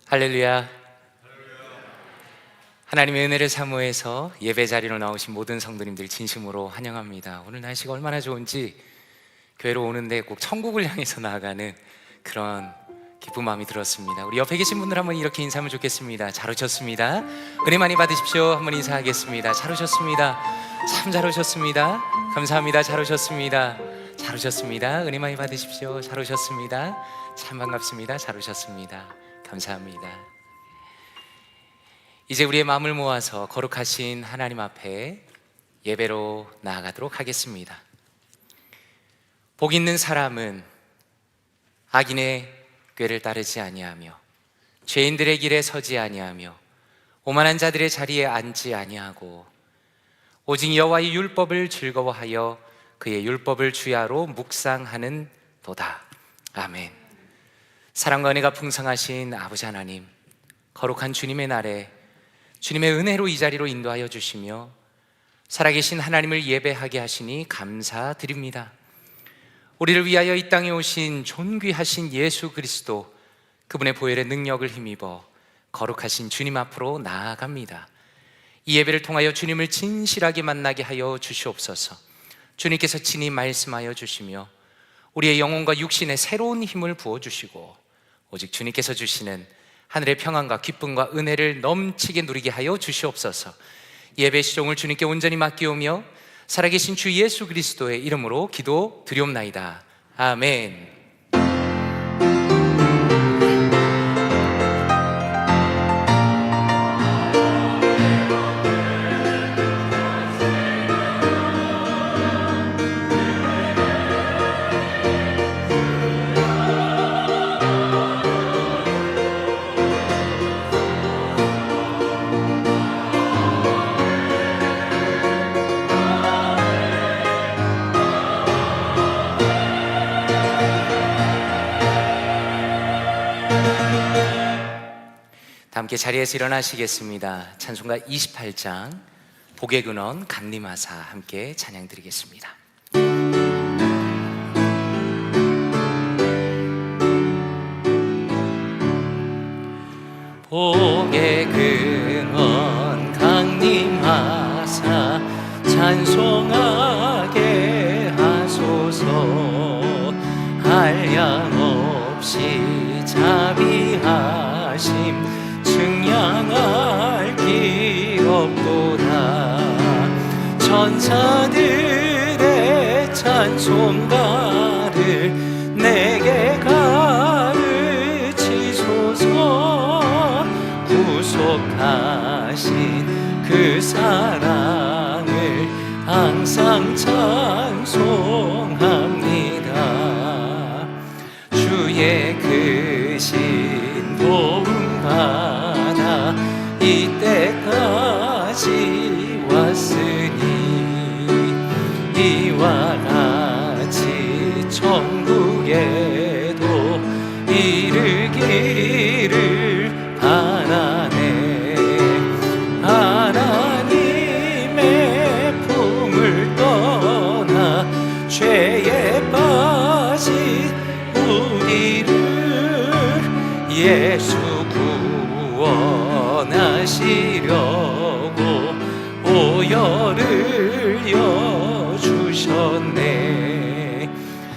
할렐루야. 하나님의 은혜를 사모해서 예배 자리로 나오신 모든 성도님들 진심으로 환영합니다. 오늘 날씨가 얼마나 좋은지 교회로 오는데 꼭 천국을 향해서 나아가는 그런 기쁜 마음이 들었습니다. 우리 옆에 계신 분들 한번 이렇게 인사하면 좋겠습니다. 잘 오셨습니다. 은혜 많이 받으십시오. 한번 인사하겠습니다. 잘 오셨습니다. 참 잘 오셨습니다. 감사합니다. 잘 오셨습니다. 잘 오셨습니다. 은혜 많이 받으십시오. 잘 오셨습니다. 참 반갑습니다. 잘 오셨습니다. 감사합니다. 이제 우리의 마음을 모아서 거룩하신 하나님 앞에 예배로 나아가도록 하겠습니다. 복 있는 사람은 악인의 꾀를 따르지 아니하며 죄인들의 길에 서지 아니하며 오만한 자들의 자리에 앉지 아니하고 오직 여호와의 율법을 즐거워하여 그의 율법을 주야로 묵상하는 도다. 아멘. 사랑과 은혜가 풍성하신 아버지 하나님, 거룩한 주님의 날에 주님의 은혜로 이 자리로 인도하여 주시며 살아계신 하나님을 예배하게 하시니 감사드립니다. 우리를 위하여 이 땅에 오신 존귀하신 예수 그리스도, 그분의 보혈의 능력을 힘입어 거룩하신 주님 앞으로 나아갑니다. 이 예배를 통하여 주님을 진실하게 만나게 하여 주시옵소서. 주님께서 친히 말씀하여 주시며 우리의 영혼과 육신에 새로운 힘을 부어주시고 오직 주님께서 주시는 하늘의 평안과 기쁨과 은혜를 넘치게 누리게 하여 주시옵소서. 예배 시종을 주님께 온전히 맡기오며 살아계신 주 예수 그리스도의 이름으로 기도 드리옵나이다. 아멘. 함께 자리에서 일어나시겠습니다. 찬송가 28장 복의 근원 강림하사 함께 찬양 드리겠습니다. 복의 근원 강림하사 찬송하게 하소서. 한량없이 자비하심 증량할 길 없도다. 천사들의 찬송가를 내게 가르치소서. 구속하신 그 사랑을 항상 찬송합니다. 주의 크신 도움 받아 이때까지 왔으니 이와 같이 천국에도 이르기를 바라네. 하나님의 품을 떠나 죄에 빠진 우리를 예수 구원하시려고 오열을 여주셨네.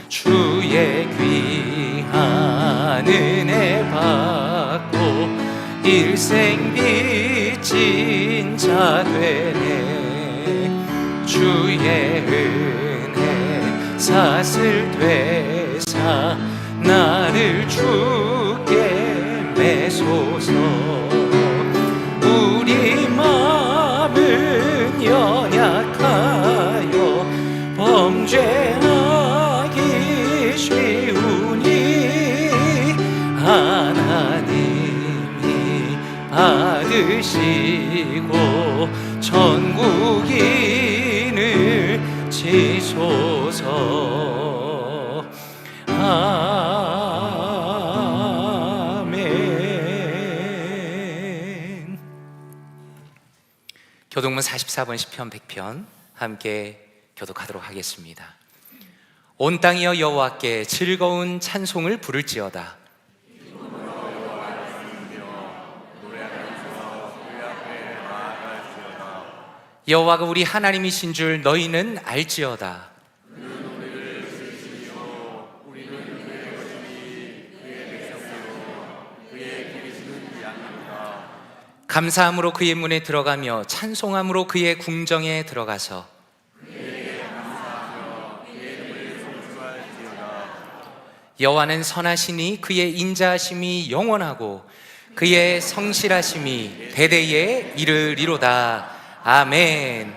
주의 귀한 은혜 받고 일생 빚진 자 되네. 주의 은혜 사슬 되사 나를 주께 매소서. 우리 마음은 연약하여 범죄하기 쉬우니 하나님이 받으시고 천국인을 지소서. 아멘. 교독문 44번 시편 100편 함께 교독하도록 하겠습니다. 온 땅이여 여호와께 즐거운 찬송을 부를지어다. 여호와가 우리 하나님이신 줄 너희는 알지어다. 감사함으로 그의 문에 들어가며 찬송함으로 그의 궁정에 들어가서 여호와는 선하시니 그의 인자하심이 영원하고 그의 성실하심이 대대에 이르리로다. 아멘.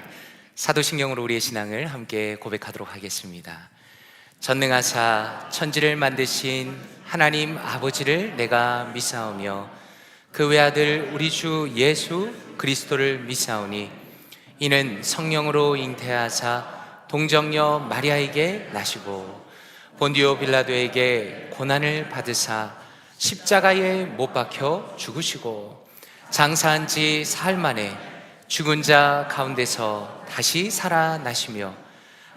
사도신경으로 우리의 신앙을 함께 고백하도록 하겠습니다. 전능하사 천지를 만드신 하나님 아버지를 내가 믿사오며 그 외아들 우리 주 예수 그리스도를 믿사오니 이는 성령으로 잉태하사 동정녀 마리아에게 나시고 본디오 빌라도에게 고난을 받으사 십자가에 못 박혀 죽으시고 장사한 지 사흘 만에 죽은 자 가운데서 다시 살아나시며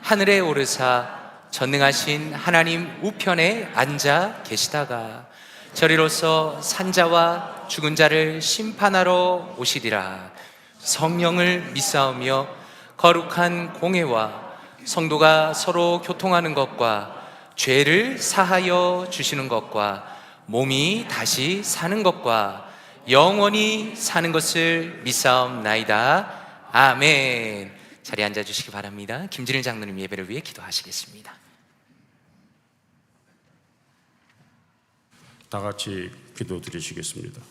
하늘에 오르사 전능하신 하나님 우편에 앉아 계시다가 저리로서 산자와 죽은 자를 심판하러 오시리라. 성령을 믿사오며 거룩한 공회와 성도가 서로 교통하는 것과 죄를 사하여 주시는 것과 몸이 다시 사는 것과 영원히 사는 것을 믿사옵나이다. 아멘. 자리에 앉아주시기 바랍니다. 김진일 장로님 예배를 위해 기도하시겠습니다. 다 같이 기도 드리시겠습니다.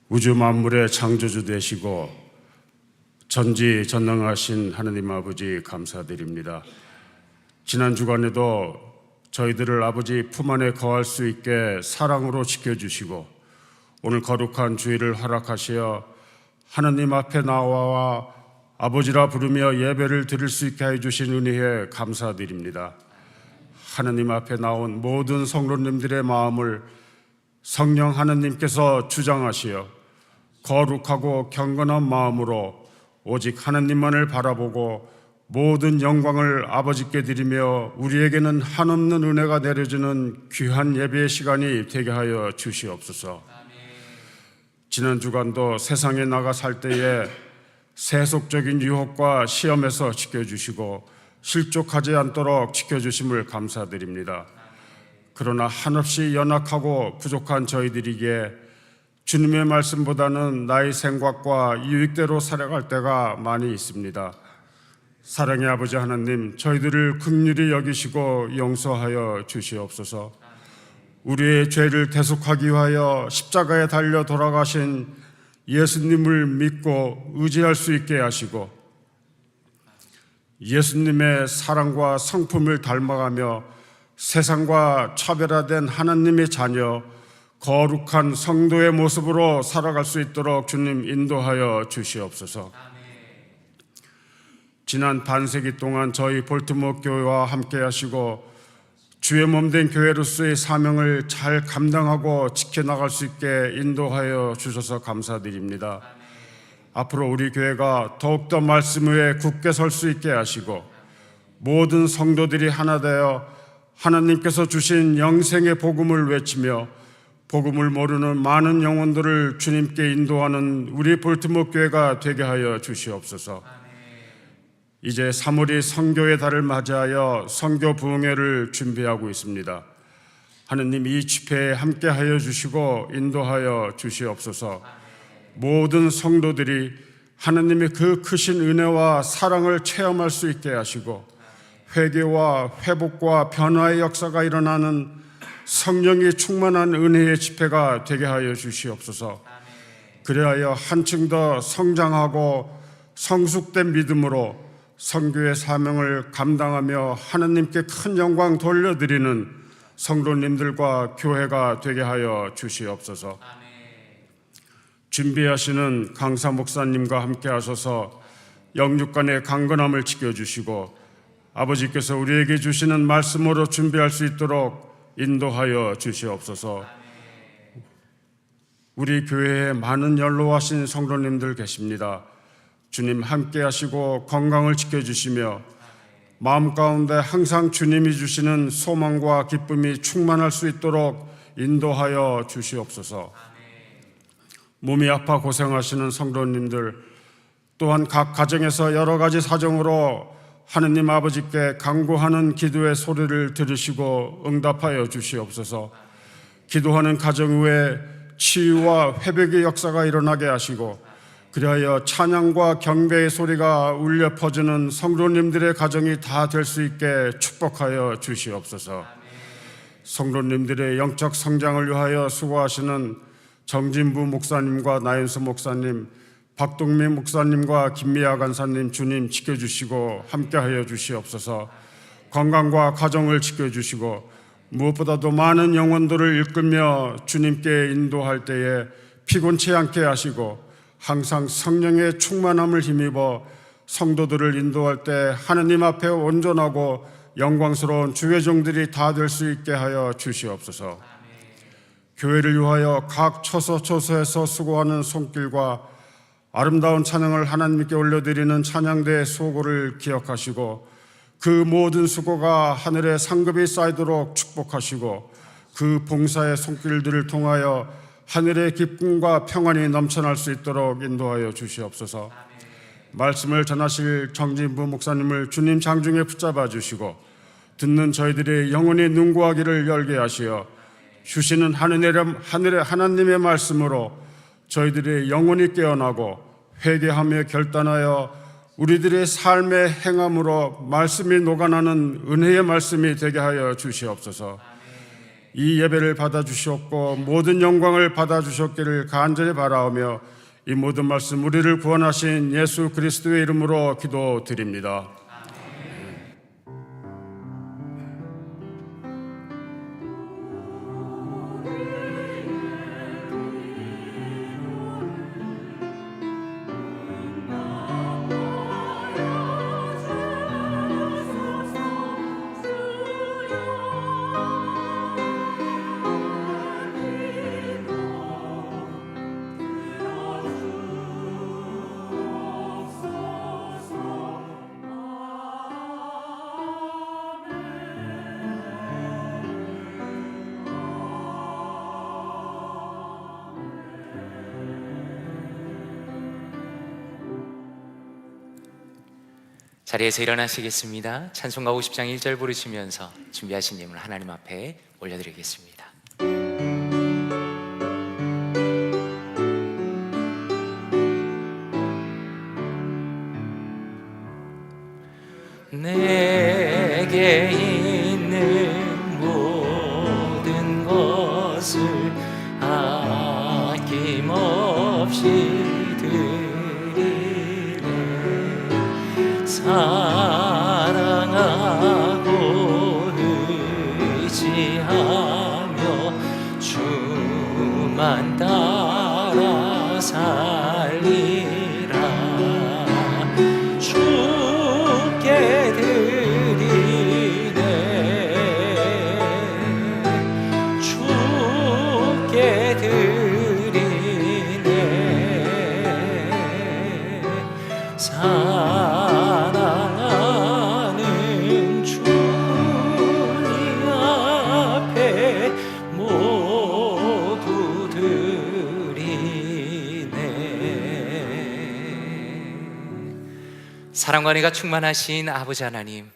우주 만물의 창조주 되시고 전지전능하신 하느님 아버지 감사드립니다. 지난 주간에도 저희들을 아버지 품 안에 거할 수 있게 사랑으로 지켜주시고 오늘 거룩한 주일을 허락하시어 하느님 앞에 나와 아버지라 부르며 예배를 드릴 수 있게 해주신 은혜에 감사드립니다. 하느님 앞에 나온 모든 성도님들의 마음을 성령 하느님께서 주장하시어 거룩하고 경건한 마음으로 오직 하느님만을 바라보고 모든 영광을 아버지께 드리며 우리에게는 한없는 은혜가 내려지는 귀한 예배의 시간이 되게 하여 주시옵소서. 지난 주간도 세상에 나가 살 때에 세속적인 유혹과 시험에서 지켜주시고 실족하지 않도록 지켜주심을 감사드립니다. 그러나 한없이 연약하고 부족한 저희들에게 주님의 말씀보다는 나의 생각과 유익대로 살아갈 때가 많이 있습니다. 사랑의 아버지 하나님, 저희들을 긍휼히 여기시고 용서하여 주시옵소서. 우리의 죄를 대속하기 위하여 십자가에 달려 돌아가신 예수님을 믿고 의지할 수 있게 하시고 예수님의 사랑과 성품을 닮아가며 세상과 차별화된 하나님의 자녀 거룩한 성도의 모습으로 살아갈 수 있도록 주님 인도하여 주시옵소서. 지난 반세기 동안 저희 볼트모 교회와 함께 하시고 주의 몸된 교회로서의 사명을 잘 감당하고 지켜나갈 수 있게 인도하여 주셔서 감사드립니다. 앞으로 우리 교회가 더욱더 말씀 위에 굳게 설 수 있게 하시고 모든 성도들이 하나 되어 하나님께서 주신 영생의 복음을 외치며 복음을 모르는 많은 영혼들을 주님께 인도하는 우리 볼트모 교회가 되게 하여 주시옵소서. 이제 3월이 선교의 달을 맞이하여 선교 부흥회를 준비하고 있습니다. 하느님 이 집회에 함께하여 주시고 인도하여 주시옵소서. 모든 성도들이 하느님의 그 크신 은혜와 사랑을 체험할 수 있게 하시고 회개와 회복과 변화의 역사가 일어나는 성령이 충만한 은혜의 집회가 되게 하여 주시옵소서. 그리하여 한층 더 성장하고 성숙된 믿음으로 선교의 사명을 감당하며 하나님께 큰 영광 돌려드리는 성도님들과 교회가 되게 하여 주시옵소서. 준비하시는 강사 목사님과 함께 하셔서 영육간의 강건함을 지켜주시고 아버지께서 우리에게 주시는 말씀으로 준비할 수 있도록 인도하여 주시옵소서. 우리 교회에 많은 연로하신 성도님들 계십니다. 주님 함께 하시고 건강을 지켜주시며 마음 가운데 항상 주님이 주시는 소망과 기쁨이 충만할 수 있도록 인도하여 주시옵소서. 몸이 아파 고생하시는 성도님들, 또한 각 가정에서 여러 가지 사정으로 하느님 아버지께 간구하는 기도의 소리를 들으시고 응답하여 주시옵소서. 기도하는 가정 위에 치유와 회복의 역사가 일어나게 하시고, 그리하여 찬양과 경배의 소리가 울려 퍼지는 성도님들의 가정이 다 될 수 있게 축복하여 주시옵소서. 성도님들의 영적 성장을 위하여 수고하시는 정진부 목사님과 나윤수 목사님, 박동민 목사님과 김미아 간사님, 주님 지켜주시고 함께하여 주시옵소서. 건강과 가정을 지켜주시고 무엇보다도 많은 영혼들을 이끌며 주님께 인도할 때에 피곤치 않게 하시고, 항상 성령의 충만함을 힘입어 성도들을 인도할 때 하느님 앞에 온전하고 영광스러운 주의 종들이 다 될 수 있게 하여 주시옵소서. 교회를 위하여 각 처소처소에서 수고하는 손길과 아름다운 찬양을 하나님께 올려드리는 찬양대의 수고를 기억하시고, 그 모든 수고가 하늘의 상급이 쌓이도록 축복하시고, 그 봉사의 손길들을 통하여 하늘의 기쁨과 평안이 넘쳐날 수 있도록 인도하여 주시옵소서. 말씀을 전하실 정진부 목사님을 주님 장중에 붙잡아 주시고, 듣는 저희들의 영혼이 눈과 귀를 열게 하시어 주시는 하나님의 말씀으로 저희들의 영혼이 깨어나고 회개하며 결단하여 우리들의 삶의 행함으로 말씀이 녹아나는 은혜의 말씀이 되게 하여 주시옵소서. 이 예배를 받아주시옵고 모든 영광을 받아주셨기를 간절히 바라오며, 이 모든 말씀 우리를 구원하신 예수 그리스도의 이름으로 기도드립니다. 자리에서 일어나시겠습니다. 찬송가 50장 1절 부르시면서 준비하신 예물 하나님 앞에 올려드리겠습니다. 내게 있는 모든 것을 아낌없이 사랑하고 의지하며 주만 따라 살리라. 주께 드리네, 주께 드리네. 사랑하는 주님 앞에 모두 드리네. 사랑과 은혜가 충만하신 아버지 하나님,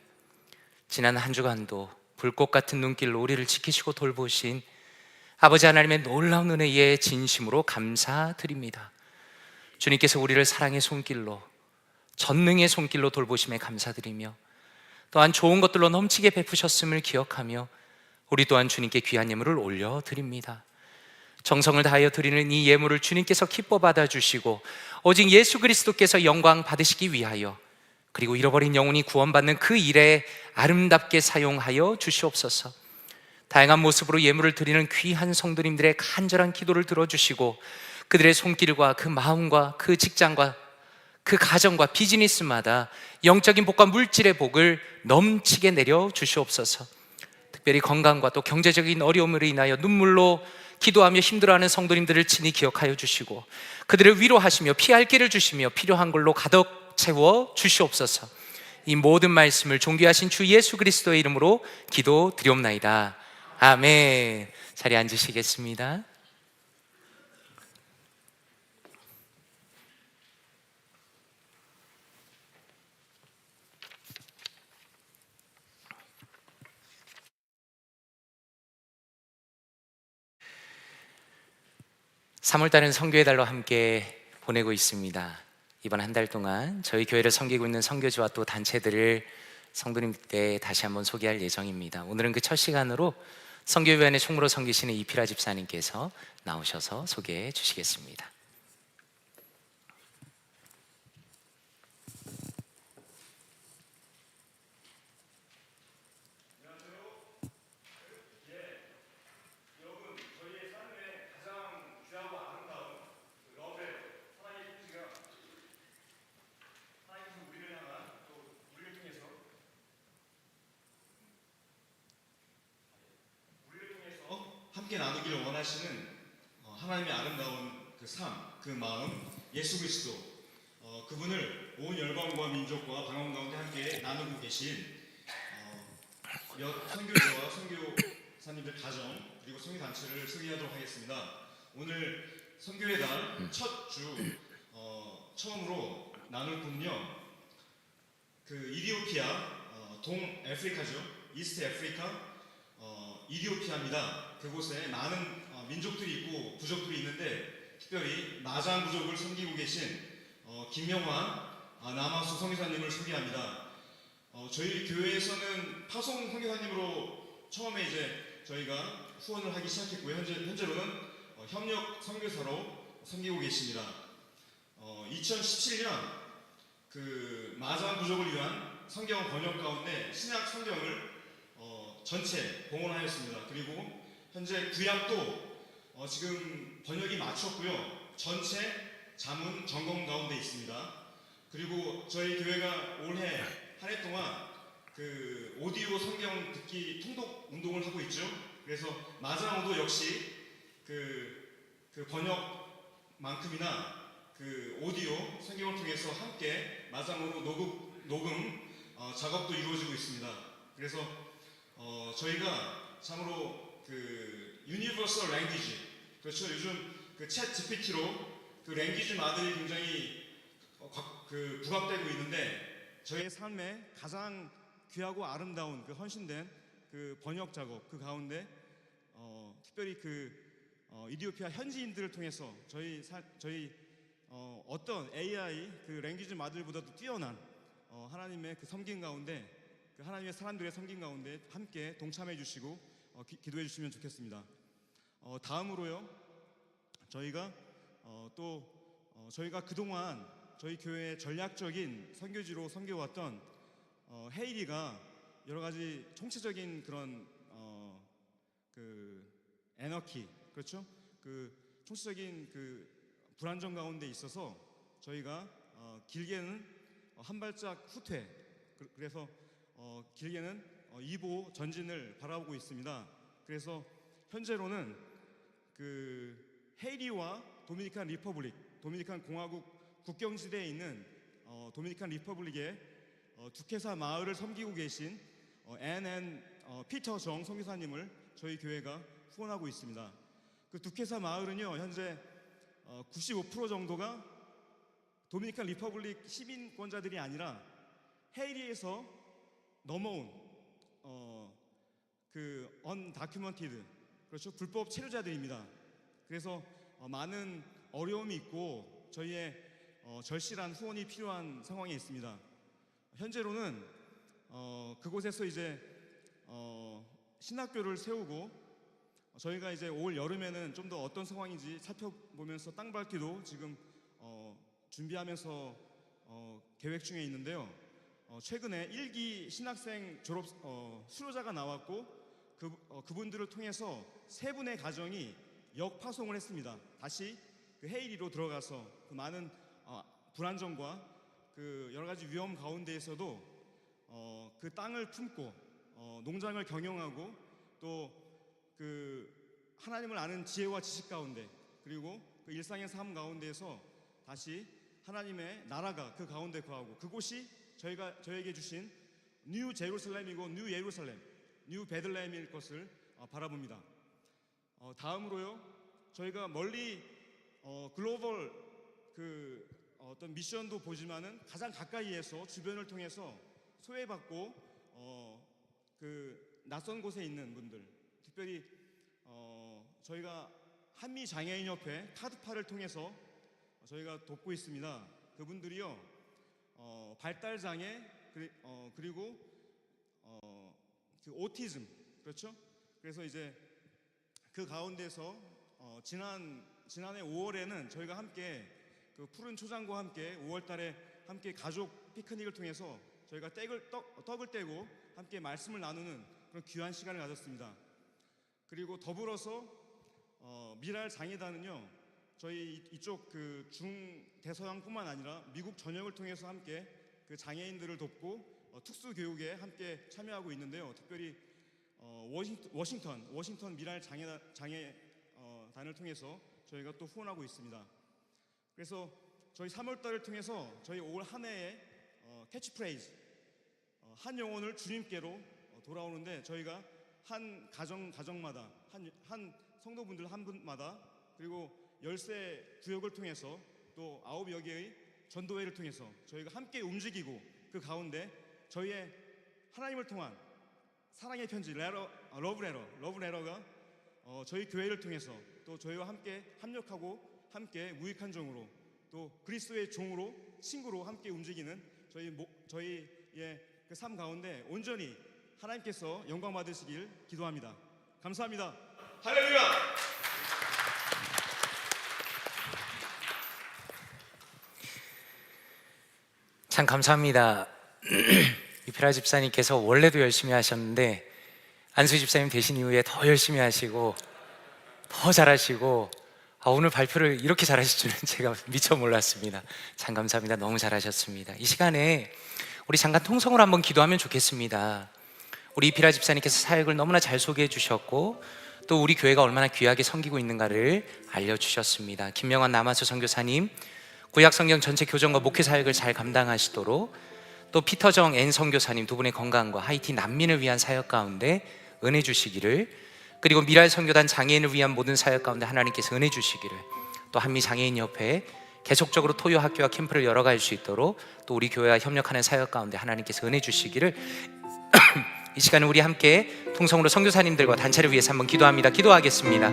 지난 한 주간도 불꽃 같은 눈길로 우리를 지키시고 돌보신 아버지 하나님의 놀라운 은혜에 진심으로 감사드립니다. 주님께서 우리를 사랑의 손길로, 전능의 손길로 돌보심에 감사드리며, 또한 좋은 것들로 넘치게 베푸셨음을 기억하며 우리 또한 주님께 귀한 예물을 올려드립니다. 정성을 다하여 드리는 이 예물을 주님께서 기뻐 받아주시고 오직 예수 그리스도께서 영광 받으시기 위하여, 그리고 잃어버린 영혼이 구원받는 그 일에 아름답게 사용하여 주시옵소서. 다양한 모습으로 예물을 드리는 귀한 성도님들의 간절한 기도를 들어주시고, 그들의 손길과 그 마음과 그 직장과 그 가정과 비즈니스마다 영적인 복과 물질의 복을 넘치게 내려 주시옵소서. 특별히 건강과 또 경제적인 어려움으로 인하여 눈물로 기도하며 힘들어하는 성도님들을 친히 기억하여 주시고, 그들을 위로하시며 피할 길을 주시며 필요한 걸로 가득 채워 주시옵소서. 이 모든 말씀을 존귀하신 주 예수 그리스도의 이름으로 기도드리옵나이다. 아멘. 자리에 앉으시겠습니다. 3월달은 선교의 달로 함께 보내고 있습니다. 이번 한 달 동안 저희 교회를 섬기고 있는 선교지와 또 단체들을 성도님께 다시 한번 소개할 예정입니다. 오늘은 그 첫 시간으로 선교위원회 총무로 섬기시는 이피라 집사님께서 나오셔서 소개해 주시겠습니다. 함께 나누기를 원하시는 하나님의 아름다운 그 삶, 그 마음, 예수 그리스도 그분을 온 열방과 민족과 방언 가운데 함께 나누고 계신 몇 선교지와 선교사님들 가정 그리고 선교단체를 소개하도록 하겠습니다. 오늘 선교의 달 첫 주 처음으로 나눌 분은요, 그 이디오피아 동아프리카죠, 이스트 아프리카 이디오피아입니다. 그곳에 많은 민족들이 있고 부족들이 있는데 특별히 마장 부족을 섬기고 계신 김명환 남아수 선교사님을 소개합니다. 저희 교회에서는 파송 선교사님으로 처음에 이제 저희가 후원을 하기 시작했고요. 현재로는 협력 선교사로 섬기고 계십니다. 2017년 그 마장 부족을 위한 성경 번역 가운데 신약 성경을 전체 봉헌하였습니다. 그리고 현재 구약도 지금 번역이 마쳤고요. 전체 자문 점검 가운데 있습니다. 그리고 저희 교회가 올해 한 해 동안 그 오디오 성경 듣기 통독 운동을 하고 있죠. 그래서 마장오도 역시 그 번역만큼이나 그 오디오 성경을 통해서 함께 마장오로 녹음 작업도 이루어지고 있습니다. 그래서 저희가 참으로 그 유니버설 랭귀지, 그렇죠, 요즘 그 챗 GPT로 그 랭귀지 마들이 굉장히 그 부각되고 있는데 저희의 삶에 가장 귀하고 아름다운 그 헌신된 그 번역 작업 그 가운데 특별히 그 이디오피아 현지인들을 통해서 저희 어떤 AI 그 랭귀지 마들보다도 뛰어난 하나님의 그 섬김 가운데 그 하나님의 사람들의 섬김 가운데 함께 동참해 주시고 기도해 주시면 좋겠습니다. 다음으로요, 저희가 저희가 그동안 저희 교회의 전략적인 선교지로 섬겨왔던 헤이리가 여러 가지 총체적인 그런 그 에너키, 그렇죠? 그 총체적인 그 불안정 가운데 있어서 저희가 길게는 한 발짝 후퇴, 그래서 길게는 2보 전진을 바라보고 있습니다. 그래서 현재로는 그 헤이리와 도미니칸 리퍼블릭, 도미니칸 공화국 국경지대에 있는 도미니칸 리퍼블릭의 두케사 마을을 섬기고 계신 앤 피터 정 선교사님을 저희 교회가 후원하고 있습니다. 그 두케사 마을은요, 현재 95% 정도가 도미니칸 리퍼블릭 시민권자들이 아니라 헤이리에서 넘어온 그 언다큐먼티드, 그렇죠, 불법 체류자들입니다. 그래서 많은 어려움이 있고 저희의 절실한 후원이 필요한 상황에 있습니다. 현재로는 그곳에서 이제 신학교를 세우고 저희가 이제 올 여름에는 좀 더 어떤 상황인지 살펴보면서 땅밟기도 지금 준비하면서 계획 중에 있는데요. 최근에 1기 신학생 졸업 수료자가 나왔고 그분들을 통해서 3분의 가정이 역파송을 했습니다. 다시 그 헤이리로 들어가서 그 많은 불안정과 그 여러 가지 위험 가운데에서도 그 땅을 품고 농장을 경영하고 또 그 하나님을 아는 지혜와 지식 가운데 그리고 그 일상의 삶 가운데에서 다시 하나님의 나라가 그 가운데 거하고 그곳이 저에게 주신 뉴 제루살렘이고 뉴 예루살렘, 뉴 베들레헴일 것을 바라봅니다. 다음으로요, 저희가 멀리 글로벌 그 어떤 미션도 보지만은 가장 가까이에서 주변을 통해서 소외받고 그 낯선 곳에 있는 분들, 특별히 저희가 한미장애인협회 카드파를 통해서 저희가 돕고 있습니다. 그분들이요, 발달장애, 그리고 그 오티즘, 그렇죠? 그래서 이제 그 가운데서 지난해 5월에는 저희가 함께 그 푸른 초장과 함께 5월달에 함께 가족 피크닉을 통해서 저희가 떡을 떼고 함께 말씀을 나누는 그런 귀한 시간을 가졌습니다. 그리고 더불어서 미랄 장애단은요, 저희 이쪽 그 중대서양뿐만 아니라 미국 전역을 통해서 함께 그 장애인들을 돕고 특수 교육에 함께 참여하고 있는데요. 특별히 워싱턴 미랄 장애단을 통해서 저희가 또 후원하고 있습니다. 그래서 저희 3월달을 통해서 저희 올 한 해의 캐치프레이즈, 한 영혼을 주님께로 돌아오는데, 저희가 한 가정마다 한 성도분들 한 분마다, 그리고 10세 구역을 통해서 또 9여개의 전도회를 통해서 저희가 함께 움직이고, 그 가운데 저희의 하나님을 통한 사랑의 편지 러브레터가 저희 교회를 통해서 또 저희와 함께 합력하고 함께 무익한 종으로 또 그리스도의 종으로 친구로 함께 움직이는 저희의 그 삶 가운데 온전히 하나님께서 영광 받으시길 기도합니다. 감사합니다. 할렐루야! 참 감사합니다. 이피라 집사님께서 원래도 열심히 하셨는데 안수 집사님 되신 이후에 더 열심히 하시고 더 잘하시고, 오늘 발표를 이렇게 잘하실 줄은 제가 미처 몰랐습니다. 참 감사합니다. 너무 잘하셨습니다. 이 시간에 우리 잠깐 통성으로 한번 기도하면 좋겠습니다. 우리 이피라 집사님께서 사역을 너무나 잘 소개해 주셨고, 또 우리 교회가 얼마나 귀하게 섬기고 있는가를 알려주셨습니다. 김명환 남아수 선교사님, 구약성경 전체 교정과 목회 사역을 잘 감당하시도록, 또 피터정 앤 선교사님 두 분의 건강과 하이티 난민을 위한 사역 가운데 은혜 주시기를, 그리고 미랄 선교단 장애인을 위한 모든 사역 가운데 하나님께서 은혜 주시기를, 또 한미장애인협회 계속적으로 토요 학교와 캠프를 열어갈 수 있도록 또 우리 교회와 협력하는 사역 가운데 하나님께서 은혜 주시기를 이 시간에 우리 함께 통성으로 선교사님들과 단체를 위해서 한번 기도합니다. 기도하겠습니다.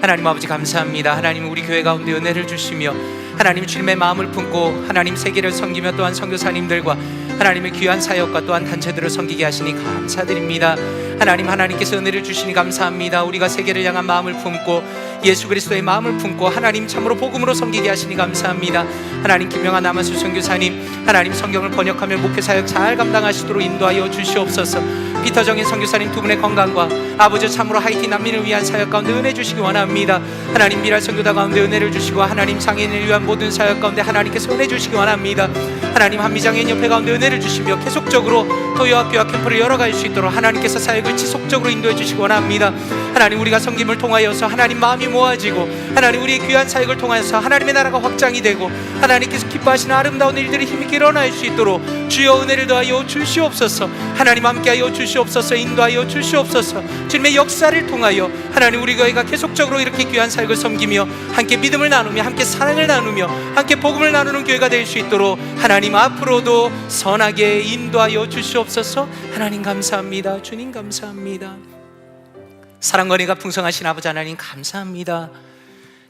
하나님 아버지 감사합니다. 하나님 우리 교회 가운데 은혜를 주시며 하나님 주님의 마음을 품고 하나님 세계를 섬기며 또한 선교사님들과 하나님의 귀한 사역과 또한 단체들을 섬기게 하시니 감사드립니다. 하나님께서 은혜를 주시니 감사합니다. 우리가 세계를 향한 마음을 품고 예수 그리스도의 마음을 품고 하나님 참으로 복음으로 섬기게 하시니 감사합니다. 하나님 김명환 남아수 선교사님, 하나님 성경을 번역하며 목회 사역 잘 감당하시도록 인도하여 주시옵소서. 피터정인 선교사님 두 분의 건강과 아버지 참으로 하이티 난민을 위한 사역 가운데 은혜 주시기 원합니다. 하나님 미랄 선교단 가운데 은혜를 주시고 하나님 장애인을 위한 모든 사역 가운데 하나님께서 은혜 주시기 원합니다. 하나님 한미장애인협회 가운데 은혜를 주시며 계속적으로 토요학교와 캠프를 열어갈 수 있도록 하나님께서 사역을 지속적으로 인도해 주시기 원합니다. 하나님 우리가 섬김을 통하여서 하나님 마음이 모아지고 하나님 우리의 귀한 사역을 통해서 하나님의 나라가 확장이 되고 하나님께서 기뻐하시는 아름다운 일들이 힘있게 일어날 수 있도록 주여 은혜를 더하여 주시옵소서. 하나님 함께하여 주시옵소서. 인도하여 주시옵소서. 주님의 역사를 통하여 하나님 우리 교회가 계속적으로 이렇게 귀한 사역을 섬기며 함께 믿음을 나누며 함께 사랑을 나누며 함께 복음을 나누는 교회가 될 수 있도록 하나님 앞으로도 선하게 인도하여 주시옵소서. 하나님 감사합니다. 주님 감사합니다. 사랑과 은혜가 풍성하신 아버지 하나님 감사합니다.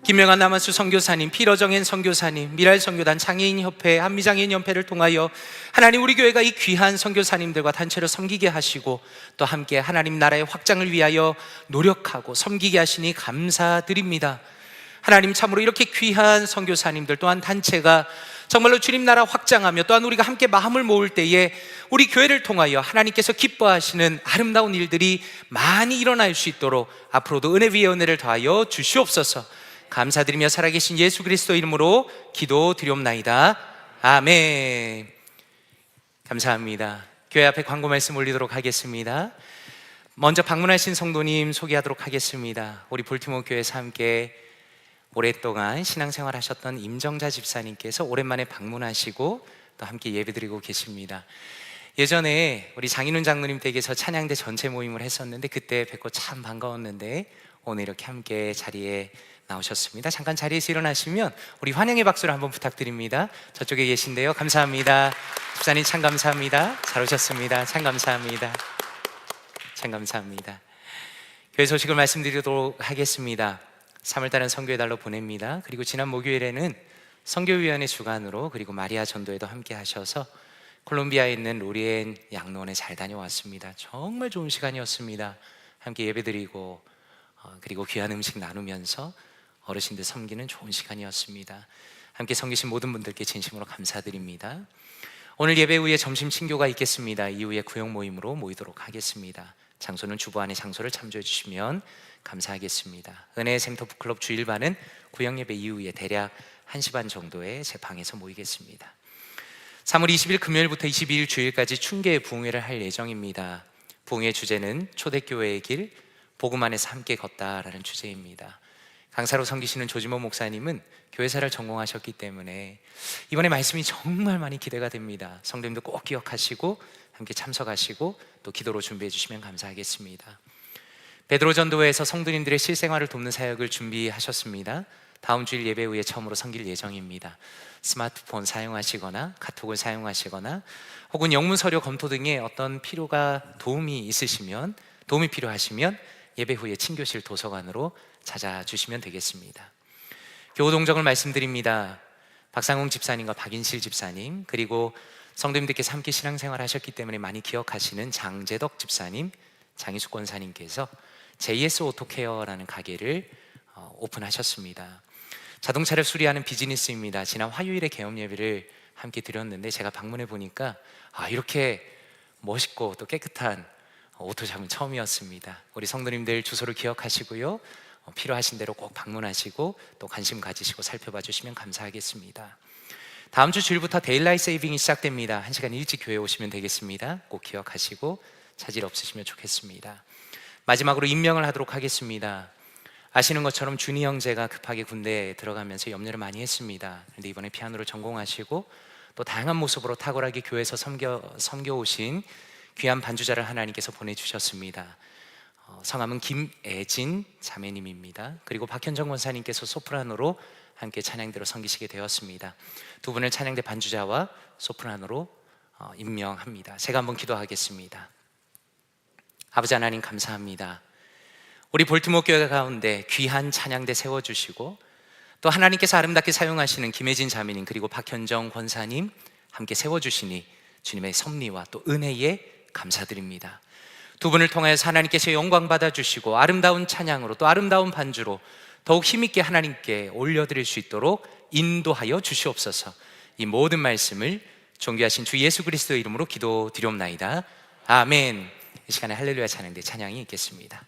김명환 남아수 선교사님, 피러정엔 선교사님, 미랄 선교단 장애인협회, 한미장애인협회를 통하여 하나님 우리 교회가 이 귀한 선교사님들과 단체로 섬기게 하시고 또 함께 하나님 나라의 확장을 위하여 노력하고 섬기게 하시니 감사드립니다. 하나님 참으로 이렇게 귀한 선교사님들 또한 단체가 정말로 주님 나라 확장하며 또한 우리가 함께 마음을 모을 때에 우리 교회를 통하여 하나님께서 기뻐하시는 아름다운 일들이 많이 일어날 수 있도록 앞으로도 은혜 위에 은혜를 더하여 주시옵소서. 감사드리며 살아계신 예수 그리스도 이름으로 기도드리옵나이다. 아멘. 감사합니다. 교회 앞에 광고 말씀 올리도록 하겠습니다. 먼저 방문하신 성도님 소개하도록 하겠습니다. 우리 볼티모어 교회에서 함께 오랫동안 신앙생활 하셨던 임정자 집사님께서 오랜만에 방문하시고 또 함께 예배드리고 계십니다. 예전에 우리 장인훈 장로님 댁에서 찬양대 전체 모임을 했었는데 그때 뵙고 참 반가웠는데 오늘 이렇게 함께 자리에 나오셨습니다. 잠깐 자리에서 일어나시면 우리 환영의 박수를 한번 부탁드립니다. 저쪽에 계신데요. 감사합니다. 집사님 참 감사합니다. 잘 오셨습니다. 참 감사합니다. 참 감사합니다. 교회 소식을 말씀드리도록 하겠습니다. 3월달은 선교의 달로 보냅니다. 그리고 지난 목요일에는 선교위원회 주관으로 그리고 마리아 전도에도 함께 하셔서 콜롬비아에 있는 로리엔 양로원에 잘 다녀왔습니다. 정말 좋은 시간이었습니다. 함께 예배드리고 그리고 귀한 음식 나누면서 어르신들 섬기는 좋은 시간이었습니다. 함께 섬기신 모든 분들께 진심으로 감사드립니다. 오늘 예배 후에 점심 친교가 있겠습니다. 이후에 구역 모임으로 모이도록 하겠습니다. 장소는 주보 안에 장소를 참조해 주시면 감사하겠습니다. 은혜의 샘터프클럽 주일반은 구역 예배 이후에 대략 1시 반 정도에 제 방에서 모이겠습니다. 3월 20일 금요일부터 22일 주일까지 춘계 부흥회를 할 예정입니다. 부흥회 주제는 초대교회의 길, 복음 안에서 함께 걷다라는 주제입니다. 강사로 섬기시는 조지모 목사님은 교회사를 전공하셨기 때문에 이번에 말씀이 정말 많이 기대가 됩니다. 성도님도 꼭 기억하시고 함께 참석하시고 또 기도로 준비해 주시면 감사하겠습니다. 베드로 전도회에서 성도님들의 실생활을 돕는 사역을 준비하셨습니다. 다음 주일 예배 후에 처음으로 섬길 예정입니다. 스마트폰 사용하시거나 카톡을 사용하시거나 혹은 영문 서류 검토 등의 어떤 도움이 필요하시면 예배 후에 친교실 도서관으로 찾아주시면 되겠습니다. 교우 동정을 말씀드립니다. 박상웅 집사님과 박인실 집사님, 그리고 성도님들께서 함께 신앙생활 하셨기 때문에 많이 기억하시는 장재덕 집사님, 장희숙 권사님께서 JS 오토케어라는 가게를 오픈하셨습니다. 자동차를 수리하는 비즈니스입니다. 지난 화요일에 개업 예배를 함께 드렸는데 제가 방문해 보니까 이렇게 멋있고 또 깨끗한 오토샵은 처음이었습니다. 우리 성도님들 주소를 기억하시고요, 필요하신 대로 꼭 방문하시고 또 관심 가지시고 살펴봐 주시면 감사하겠습니다. 다음 주 주일부터 데일라이트 세이빙이 시작됩니다. 1시간 일찍 교회 오시면 되겠습니다. 꼭 기억하시고 차질 없으시면 좋겠습니다. 마지막으로 임명을 하도록 하겠습니다. 아시는 것처럼 준이 형제가 급하게 군대에 들어가면서 염려를 많이 했습니다. 그런데 이번에 피아노를 전공하시고 또 다양한 모습으로 탁월하게 교회에서 섬겨오신 귀한 반주자를 하나님께서 보내주셨습니다. 성함은 김애진 자매님입니다. 그리고 박현정 권사님께서 소프라노로 함께 찬양대로 섬기시게 되었습니다. 두 분을 찬양대 반주자와 소프라노로 임명합니다. 제가 한번 기도하겠습니다. 아버지 하나님 감사합니다. 우리 볼트모어 교회 가운데 귀한 찬양대 세워주시고 또 하나님께서 아름답게 사용하시는 김혜진 자매님 그리고 박현정 권사님 함께 세워주시니 주님의 섭리와 또 은혜에 감사드립니다. 두 분을 통해서 하나님께서 영광 받아주시고 아름다운 찬양으로 또 아름다운 반주로 더욱 힘있게 하나님께 올려드릴 수 있도록 인도하여 주시옵소서. 이 모든 말씀을 존귀하신 주 예수 그리스도의 이름으로 기도드리옵나이다. 아멘. 이 시간에 할렐루야 찬양대 찬양이 있겠습니다.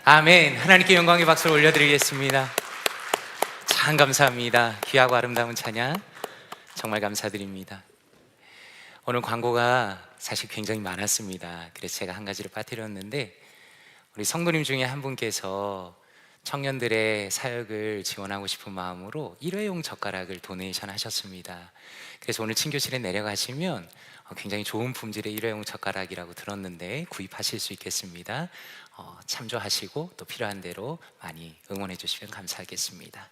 아멘. 하나님께 영광의 박수를 올려드리겠습니다. 참 감사합니다. 귀하고 아름다운 찬양 정말 감사드립니다. 오늘 광고가 사실 굉장히 많았습니다. 그래서 제가 한 가지를 빠뜨렸는데, 우리 성도님 중에 한 분께서 청년들의 사역을 지원하고 싶은 마음으로 일회용 젓가락을 도네이션 하셨습니다. 그래서 오늘 친교실에 내려가시면 굉장히 좋은 품질의 일회용 젓가락이라고 들었는데 구입하실 수 있겠습니다. 참조하시고 또 필요한 대로 많이 응원해 주시면 감사하겠습니다.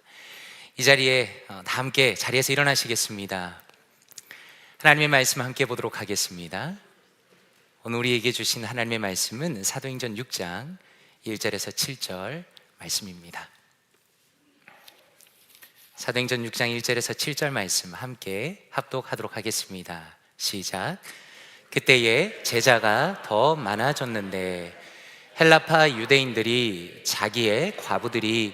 이 자리에 다 함께 자리에서 일어나시겠습니다. 하나님의 말씀 함께 보도록 하겠습니다. 오늘 우리에게 주신 하나님의 말씀은 사도행전 6장 1절에서 7절 말씀입니다. 사도행전 6장 1절에서 7절 말씀 함께 합독하도록 하겠습니다. 시작. 그때에 제자가 더 많아졌는데 헬라파 유대인들이 자기의 과부들이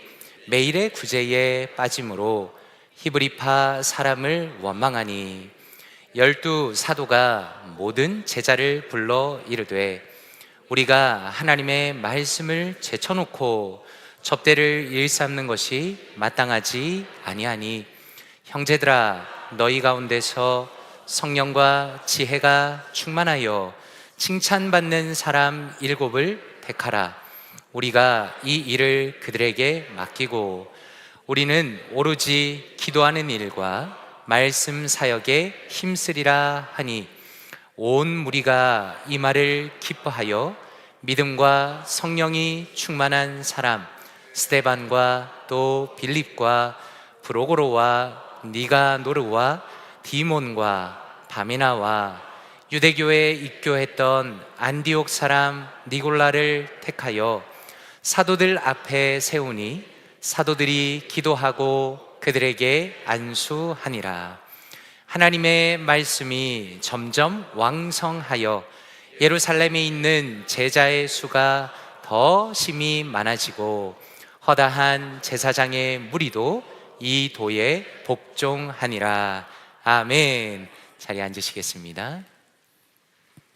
매일의 구제에 빠짐으로 히브리파 사람을 원망하니 12 사도가 모든 제자를 불러 이르되 우리가 하나님의 말씀을 제쳐놓고 접대를 일삼는 것이 마땅하지 아니하니 형제들아 너희 가운데서 성령과 지혜가 충만하여 칭찬받는 사람 7을 택하라. 우리가 이 일을 그들에게 맡기고 우리는 오로지 기도하는 일과 말씀 사역에 힘쓰리라 하니 온 무리가 이 말을 기뻐하여 믿음과 성령이 충만한 사람 스데반과 또 빌립과 브로고로와 니가노르와 디몬과 바미나와 유대교에 입교했던 안디옥 사람 니골라를 택하여 사도들 앞에 세우니 사도들이 기도하고 그들에게 안수하니라. 하나님의 말씀이 점점 왕성하여 예루살렘에 있는 제자의 수가 더 심히 많아지고 허다한 제사장의 무리도 이 도에 복종하니라. 아멘. 자리에 앉으시겠습니다.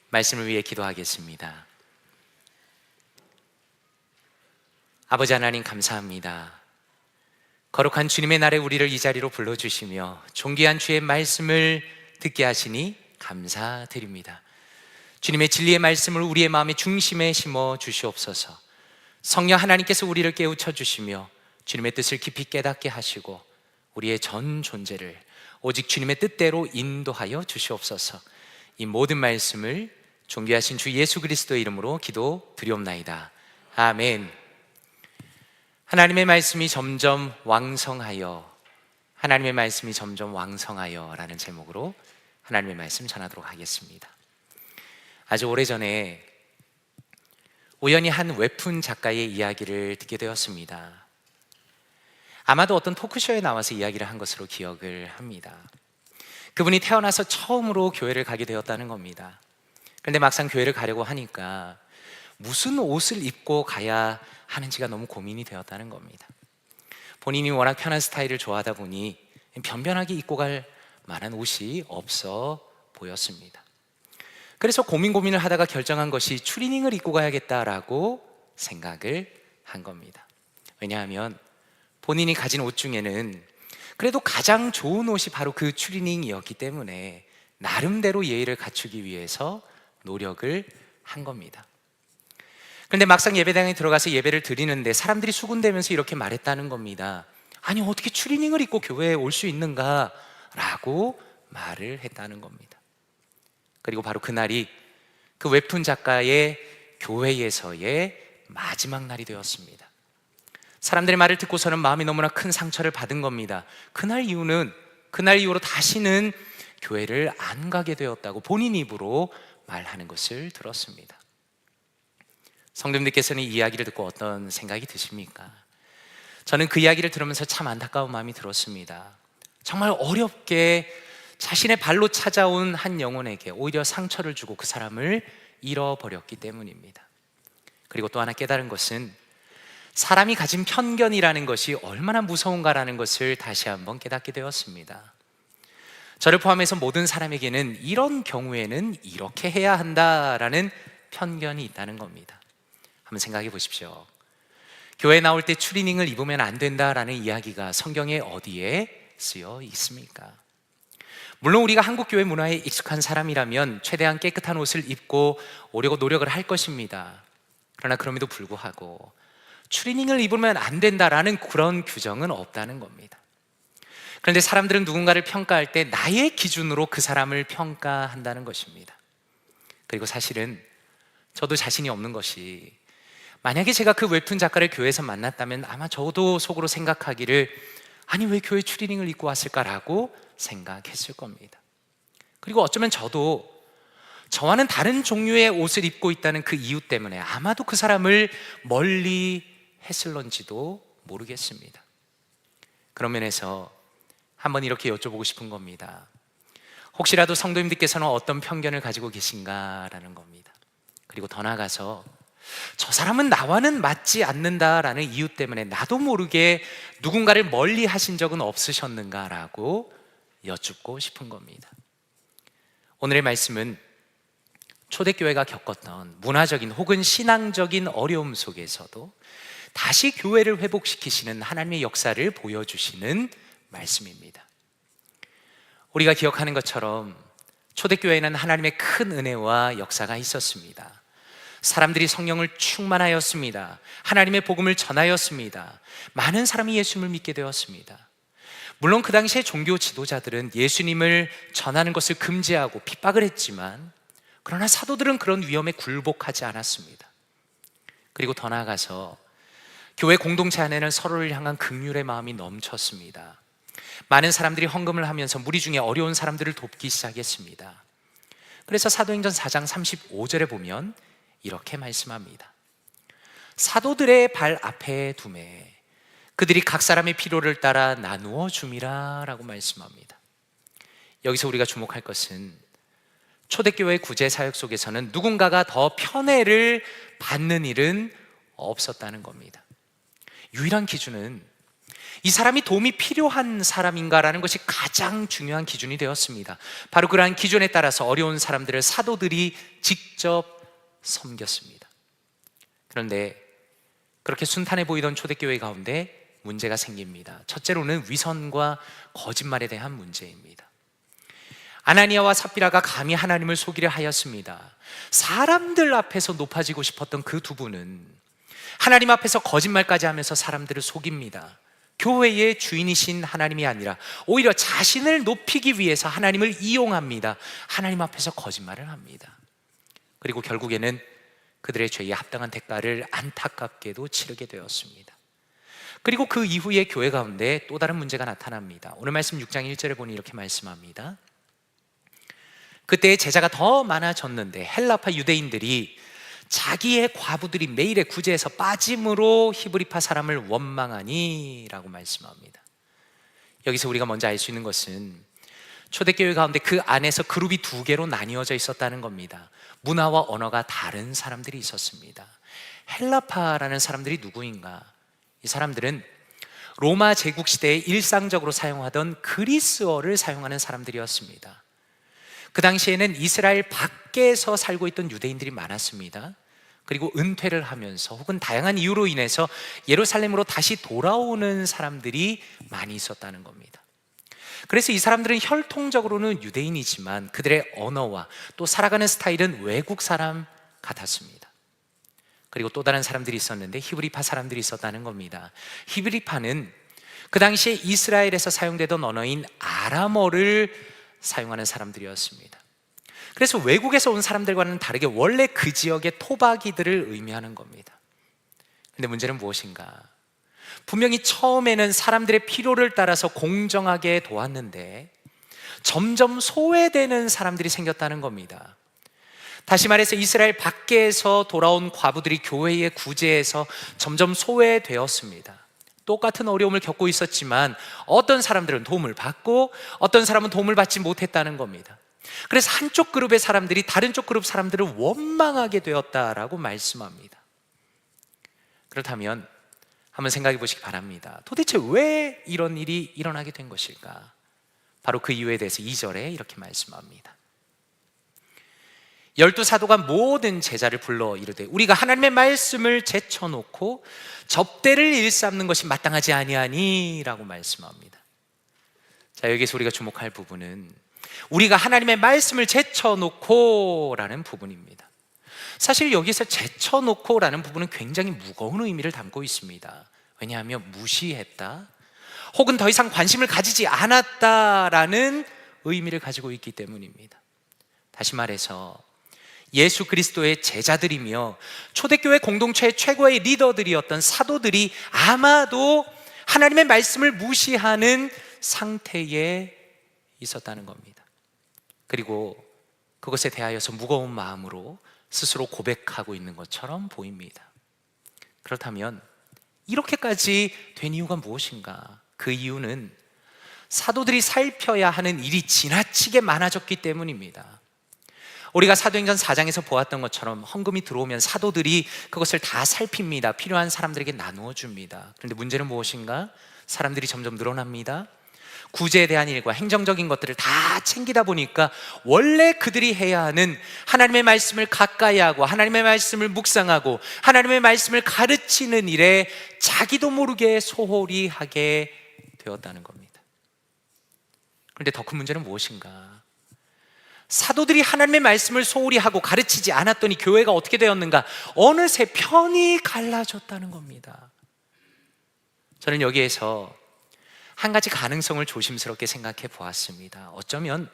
말씀을 위해 기도하겠습니다. 아버지 하나님 감사합니다. 거룩한 주님의 날에 우리를 이 자리로 불러주시며 존귀한 주의 말씀을 듣게 하시니 감사드립니다. 주님의 진리의 말씀을 우리의 마음의 중심에 심어 주시옵소서. 성령 하나님께서 우리를 깨우쳐 주시며 주님의 뜻을 깊이 깨닫게 하시고 우리의 전 존재를 오직 주님의 뜻대로 인도하여 주시옵소서. 이 모든 말씀을 존귀하신 주 예수 그리스도의 이름으로 기도드리옵나이다. 아멘. 하나님의 말씀이 점점 왕성하여, 하나님의 말씀이 점점 왕성하여 라는 제목으로 하나님의 말씀 전하도록 하겠습니다. 아주 오래전에 우연히 한 웹툰 작가의 이야기를 듣게 되었습니다. 아마도 어떤 토크쇼에 나와서 이야기를 한 것으로 기억을 합니다. 그분이 태어나서 처음으로 교회를 가게 되었다는 겁니다. 그런데 막상 교회를 가려고 하니까 무슨 옷을 입고 가야 하는지가 너무 고민이 되었다는 겁니다. 본인이 워낙 편한 스타일을 좋아하다 보니 변변하게 입고 갈 만한 옷이 없어 보였습니다. 그래서 고민을 하다가 결정한 것이 추리닝을 입고 가야겠다라고 생각을 한 겁니다. 왜냐하면 본인이 가진 옷 중에는 그래도 가장 좋은 옷이 바로 그 추리닝이었기 때문에 나름대로 예의를 갖추기 위해서 노력을 한 겁니다. 그런데 막상 예배당에 들어가서 예배를 드리는데 사람들이 수군대면서 이렇게 말했다는 겁니다. 아니 어떻게 추리닝을 입고 교회에 올 수 있는가? 라고 말을 했다는 겁니다. 그리고 바로 그날이 그 웹툰 작가의 교회에서의 마지막 날이 되었습니다. 사람들의 말을 듣고서는 마음이 너무나 큰 상처를 받은 겁니다. 그날 이후로 다시는 교회를 안 가게 되었다고 본인 입으로 말하는 것을 들었습니다. 성도님들께서는 이 이야기를 듣고 어떤 생각이 드십니까? 저는 그 이야기를 들으면서 참 안타까운 마음이 들었습니다. 정말 어렵게 자신의 발로 찾아온 한 영혼에게 오히려 상처를 주고 그 사람을 잃어버렸기 때문입니다. 그리고 또 하나 깨달은 것은 사람이 가진 편견이라는 것이 얼마나 무서운가라는 것을 다시 한번 깨닫게 되었습니다. 저를 포함해서 모든 사람에게는 이런 경우에는 이렇게 해야 한다라는 편견이 있다는 겁니다. 한번 생각해 보십시오. 교회 나올 때 추리닝을 입으면 안 된다라는 이야기가 성경에 어디에 쓰여 있습니까? 물론 우리가 한국 교회 문화에 익숙한 사람이라면 최대한 깨끗한 옷을 입고 오려고 노력을 할 것입니다. 그러나 그럼에도 불구하고 추리닝을 입으면 안 된다라는 그런 규정은 없다는 겁니다. 그런데 사람들은 누군가를 평가할 때 나의 기준으로 그 사람을 평가한다는 것입니다. 그리고 사실은 저도 자신이 없는 것이, 만약에 제가 그 웹툰 작가를 교회에서 만났다면 아마 저도 속으로 생각하기를, 아니 왜 교회 추리닝을 입고 왔을까라고 생각했을 겁니다. 그리고 어쩌면 저도 저와는 다른 종류의 옷을 입고 있다는 그 이유 때문에 아마도 그 사람을 멀리 했을런지도 모르겠습니다. 그런 면에서 한번 이렇게 여쭤보고 싶은 겁니다. 혹시라도 성도님들께서는 어떤 편견을 가지고 계신가라는 겁니다. 그리고 더 나아가서 저 사람은 나와는 맞지 않는다라는 이유 때문에 나도 모르게 누군가를 멀리 하신 적은 없으셨는가라고 여쭙고 싶은 겁니다. 오늘의 말씀은 초대교회가 겪었던 문화적인 혹은 신앙적인 어려움 속에서도 다시 교회를 회복시키시는 하나님의 역사를 보여주시는 말씀입니다. 우리가 기억하는 것처럼 초대교회에는 하나님의 큰 은혜와 역사가 있었습니다. 사람들이 성령을 충만하였습니다. 하나님의 복음을 전하였습니다. 많은 사람이 예수님을 믿게 되었습니다. 물론 그 당시에 종교 지도자들은 예수님을 전하는 것을 금지하고 핍박을 했지만, 그러나 사도들은 그런 위험에 굴복하지 않았습니다. 그리고 더 나아가서 교회 공동체 안에는 서로를 향한 긍휼의 마음이 넘쳤습니다. 많은 사람들이 헌금을 하면서 무리 중에 어려운 사람들을 돕기 시작했습니다. 그래서 사도행전 4장 35절에 보면 이렇게 말씀합니다. 사도들의 발 앞에 두매 그들이 각 사람의 필요를 따라 나누어 줌이라 라고 말씀합니다. 여기서 우리가 주목할 것은 초대교회 구제 사역 속에서는 누군가가 더 편애를 받는 일은 없었다는 겁니다. 유일한 기준은 이 사람이 도움이 필요한 사람인가라는 것이 가장 중요한 기준이 되었습니다. 바로 그러한 기준에 따라서 어려운 사람들을 사도들이 직접 섬겼습니다. 그런데 그렇게 순탄해 보이던 초대교회 가운데 문제가 생깁니다. 첫째로는 위선과 거짓말에 대한 문제입니다. 아나니아와 삽비라가 감히 하나님을 속이려 하였습니다. 사람들 앞에서 높아지고 싶었던 그 두 분은 하나님 앞에서 거짓말까지 하면서 사람들을 속입니다. 교회의 주인이신 하나님이 아니라 오히려 자신을 높이기 위해서 하나님을 이용합니다. 하나님 앞에서 거짓말을 합니다. 그리고 결국에는 그들의 죄에 합당한 대가를 안타깝게도 치르게 되었습니다. 그리고 그 이후에 교회 가운데 또 다른 문제가 나타납니다. 오늘 말씀 6장 1절에 보니 이렇게 말씀합니다. 그때 제자가 더 많아졌는데 헬라파 유대인들이 자기의 과부들이 매일의 구제에서 빠짐으로 히브리파 사람을 원망하니 라고 말씀합니다. 여기서 우리가 먼저 알 수 있는 것은 초대교회 가운데 그 안에서 그룹이 두 개로 나뉘어져 있었다는 겁니다. 문화와 언어가 다른 사람들이 있었습니다. 헬라파라는 사람들이 누구인가? 이 사람들은 로마 제국 시대에 일상적으로 사용하던 그리스어를 사용하는 사람들이었습니다. 그 당시에는 이스라엘 밖에서 살고 있던 유대인들이 많았습니다. 그리고 은퇴를 하면서 혹은 다양한 이유로 인해서 예루살렘으로 다시 돌아오는 사람들이 많이 있었다는 겁니다. 그래서 이 사람들은 혈통적으로는 유대인이지만 그들의 언어와 또 살아가는 스타일은 외국 사람 같았습니다. 그리고 또 다른 사람들이 있었는데 히브리파 사람들이 있었다는 겁니다. 히브리파는 그 당시에 이스라엘에서 사용되던 언어인 아람어를 사용하는 사람들이었습니다. 그래서 외국에서 온 사람들과는 다르게 원래 그 지역의 토박이들을 의미하는 겁니다. 근데 문제는 무엇인가? 분명히 처음에는 사람들의 필요를 따라서 공정하게 도왔는데 점점 소외되는 사람들이 생겼다는 겁니다. 다시 말해서 이스라엘 밖에서 돌아온 과부들이 교회의 구제에서 점점 소외되었습니다. 똑같은 어려움을 겪고 있었지만 어떤 사람들은 도움을 받고 어떤 사람은 도움을 받지 못했다는 겁니다. 그래서 한쪽 그룹의 사람들이 다른 쪽 그룹 사람들을 원망하게 되었다라고 말씀합니다. 그렇다면 한번 생각해 보시기 바랍니다. 도대체 왜 이런 일이 일어나게 된 것일까? 바로 그 이유에 대해서 2절에 이렇게 말씀합니다. 열두 사도가 모든 제자를 불러 이르되 우리가 하나님의 말씀을 제쳐놓고 접대를 일삼는 것이 마땅하지 아니하니 라고 말씀합니다. 자, 여기서 우리가 주목할 부분은 우리가 하나님의 말씀을 제쳐놓고 라는 부분입니다. 사실 여기서 제쳐놓고 라는 부분은 굉장히 무거운 의미를 담고 있습니다. 왜냐하면 무시했다 혹은 더 이상 관심을 가지지 않았다라는 의미를 가지고 있기 때문입니다. 다시 말해서 예수 그리스도의 제자들이며 초대교회 공동체의 최고의 리더들이었던 사도들이 아마도 하나님의 말씀을 무시하는 상태에 있었다는 겁니다. 그리고 그것에 대하여서 무거운 마음으로 스스로 고백하고 있는 것처럼 보입니다. 그렇다면 이렇게까지 된 이유가 무엇인가? 그 이유는 사도들이 살펴야 하는 일이 지나치게 많아졌기 때문입니다. 우리가 사도행전 4장에서 보았던 것처럼 헌금이 들어오면 사도들이 그것을 다 살핍니다. 필요한 사람들에게 나누어 줍니다. 그런데 문제는 무엇인가? 사람들이 점점 늘어납니다. 구제에 대한 일과 행정적인 것들을 다 챙기다 보니까 원래 그들이 해야 하는 하나님의 말씀을 가까이 하고 하나님의 말씀을 묵상하고 하나님의 말씀을 가르치는 일에 자기도 모르게 소홀히 하게 되었다는 겁니다. 그런데 더 큰 문제는 무엇인가? 사도들이 하나님의 말씀을 소홀히 하고 가르치지 않았더니 교회가 어떻게 되었는가? 어느새 편이 갈라졌다는 겁니다. 저는 여기에서 한 가지 가능성을 조심스럽게 생각해 보았습니다. 어쩌면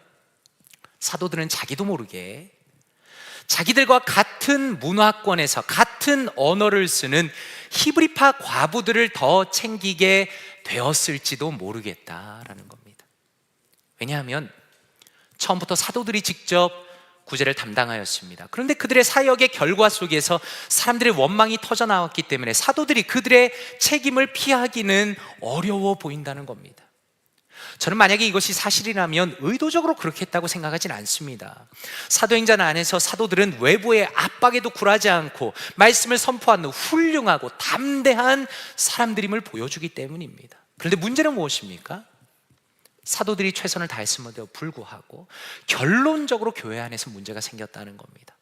사도들은 자기도 모르게 자기들과 같은 문화권에서 같은 언어를 쓰는 히브리파 과부들을 더 챙기게 되었을지도 모르겠다라는 겁니다. 왜냐하면 처음부터 사도들이 직접 구제를 담당하였습니다. 그런데 그들의 사역의 결과 속에서 사람들의 원망이 터져나왔기 때문에 사도들이 그들의 책임을 피하기는 어려워 보인다는 겁니다. 저는 만약에 이것이 사실이라면 의도적으로 그렇게 했다고 생각하진 않습니다. 사도행전 안에서 사도들은 외부의 압박에도 굴하지 않고 말씀을 선포하는 훌륭하고 담대한 사람들임을 보여주기 때문입니다. 그런데 문제는 무엇입니까? 사도들이 최선을 다했음에도 불구하고 결론적으로 교회 안에서 문제가 생겼다는 겁니다.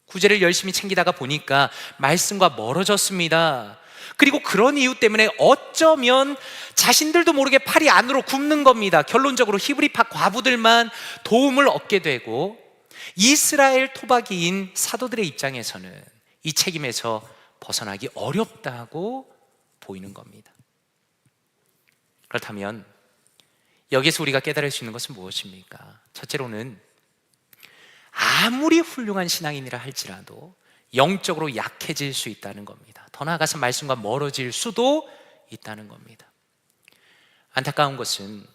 구제를 열심히 챙기다가 보니까 말씀과 멀어졌습니다. 그리고 그런 이유 때문에 어쩌면 자신들도 모르게 팔이 안으로 굽는 겁니다. 결론적으로 히브리파 과부들만 도움을 얻게 되고 이스라엘 토박이인 사도들의 입장에서는 이 책임에서 벗어나기 어렵다고 보이는 겁니다. 그렇다면 여기서 우리가 깨달을 수 있는 것은 무엇입니까? 첫째로는 아무리 훌륭한 신앙인이라 할지라도 영적으로 약해질 수 있다는 겁니다. 더 나아가서 말씀과 멀어질 수도 있다는 겁니다. 안타까운 것은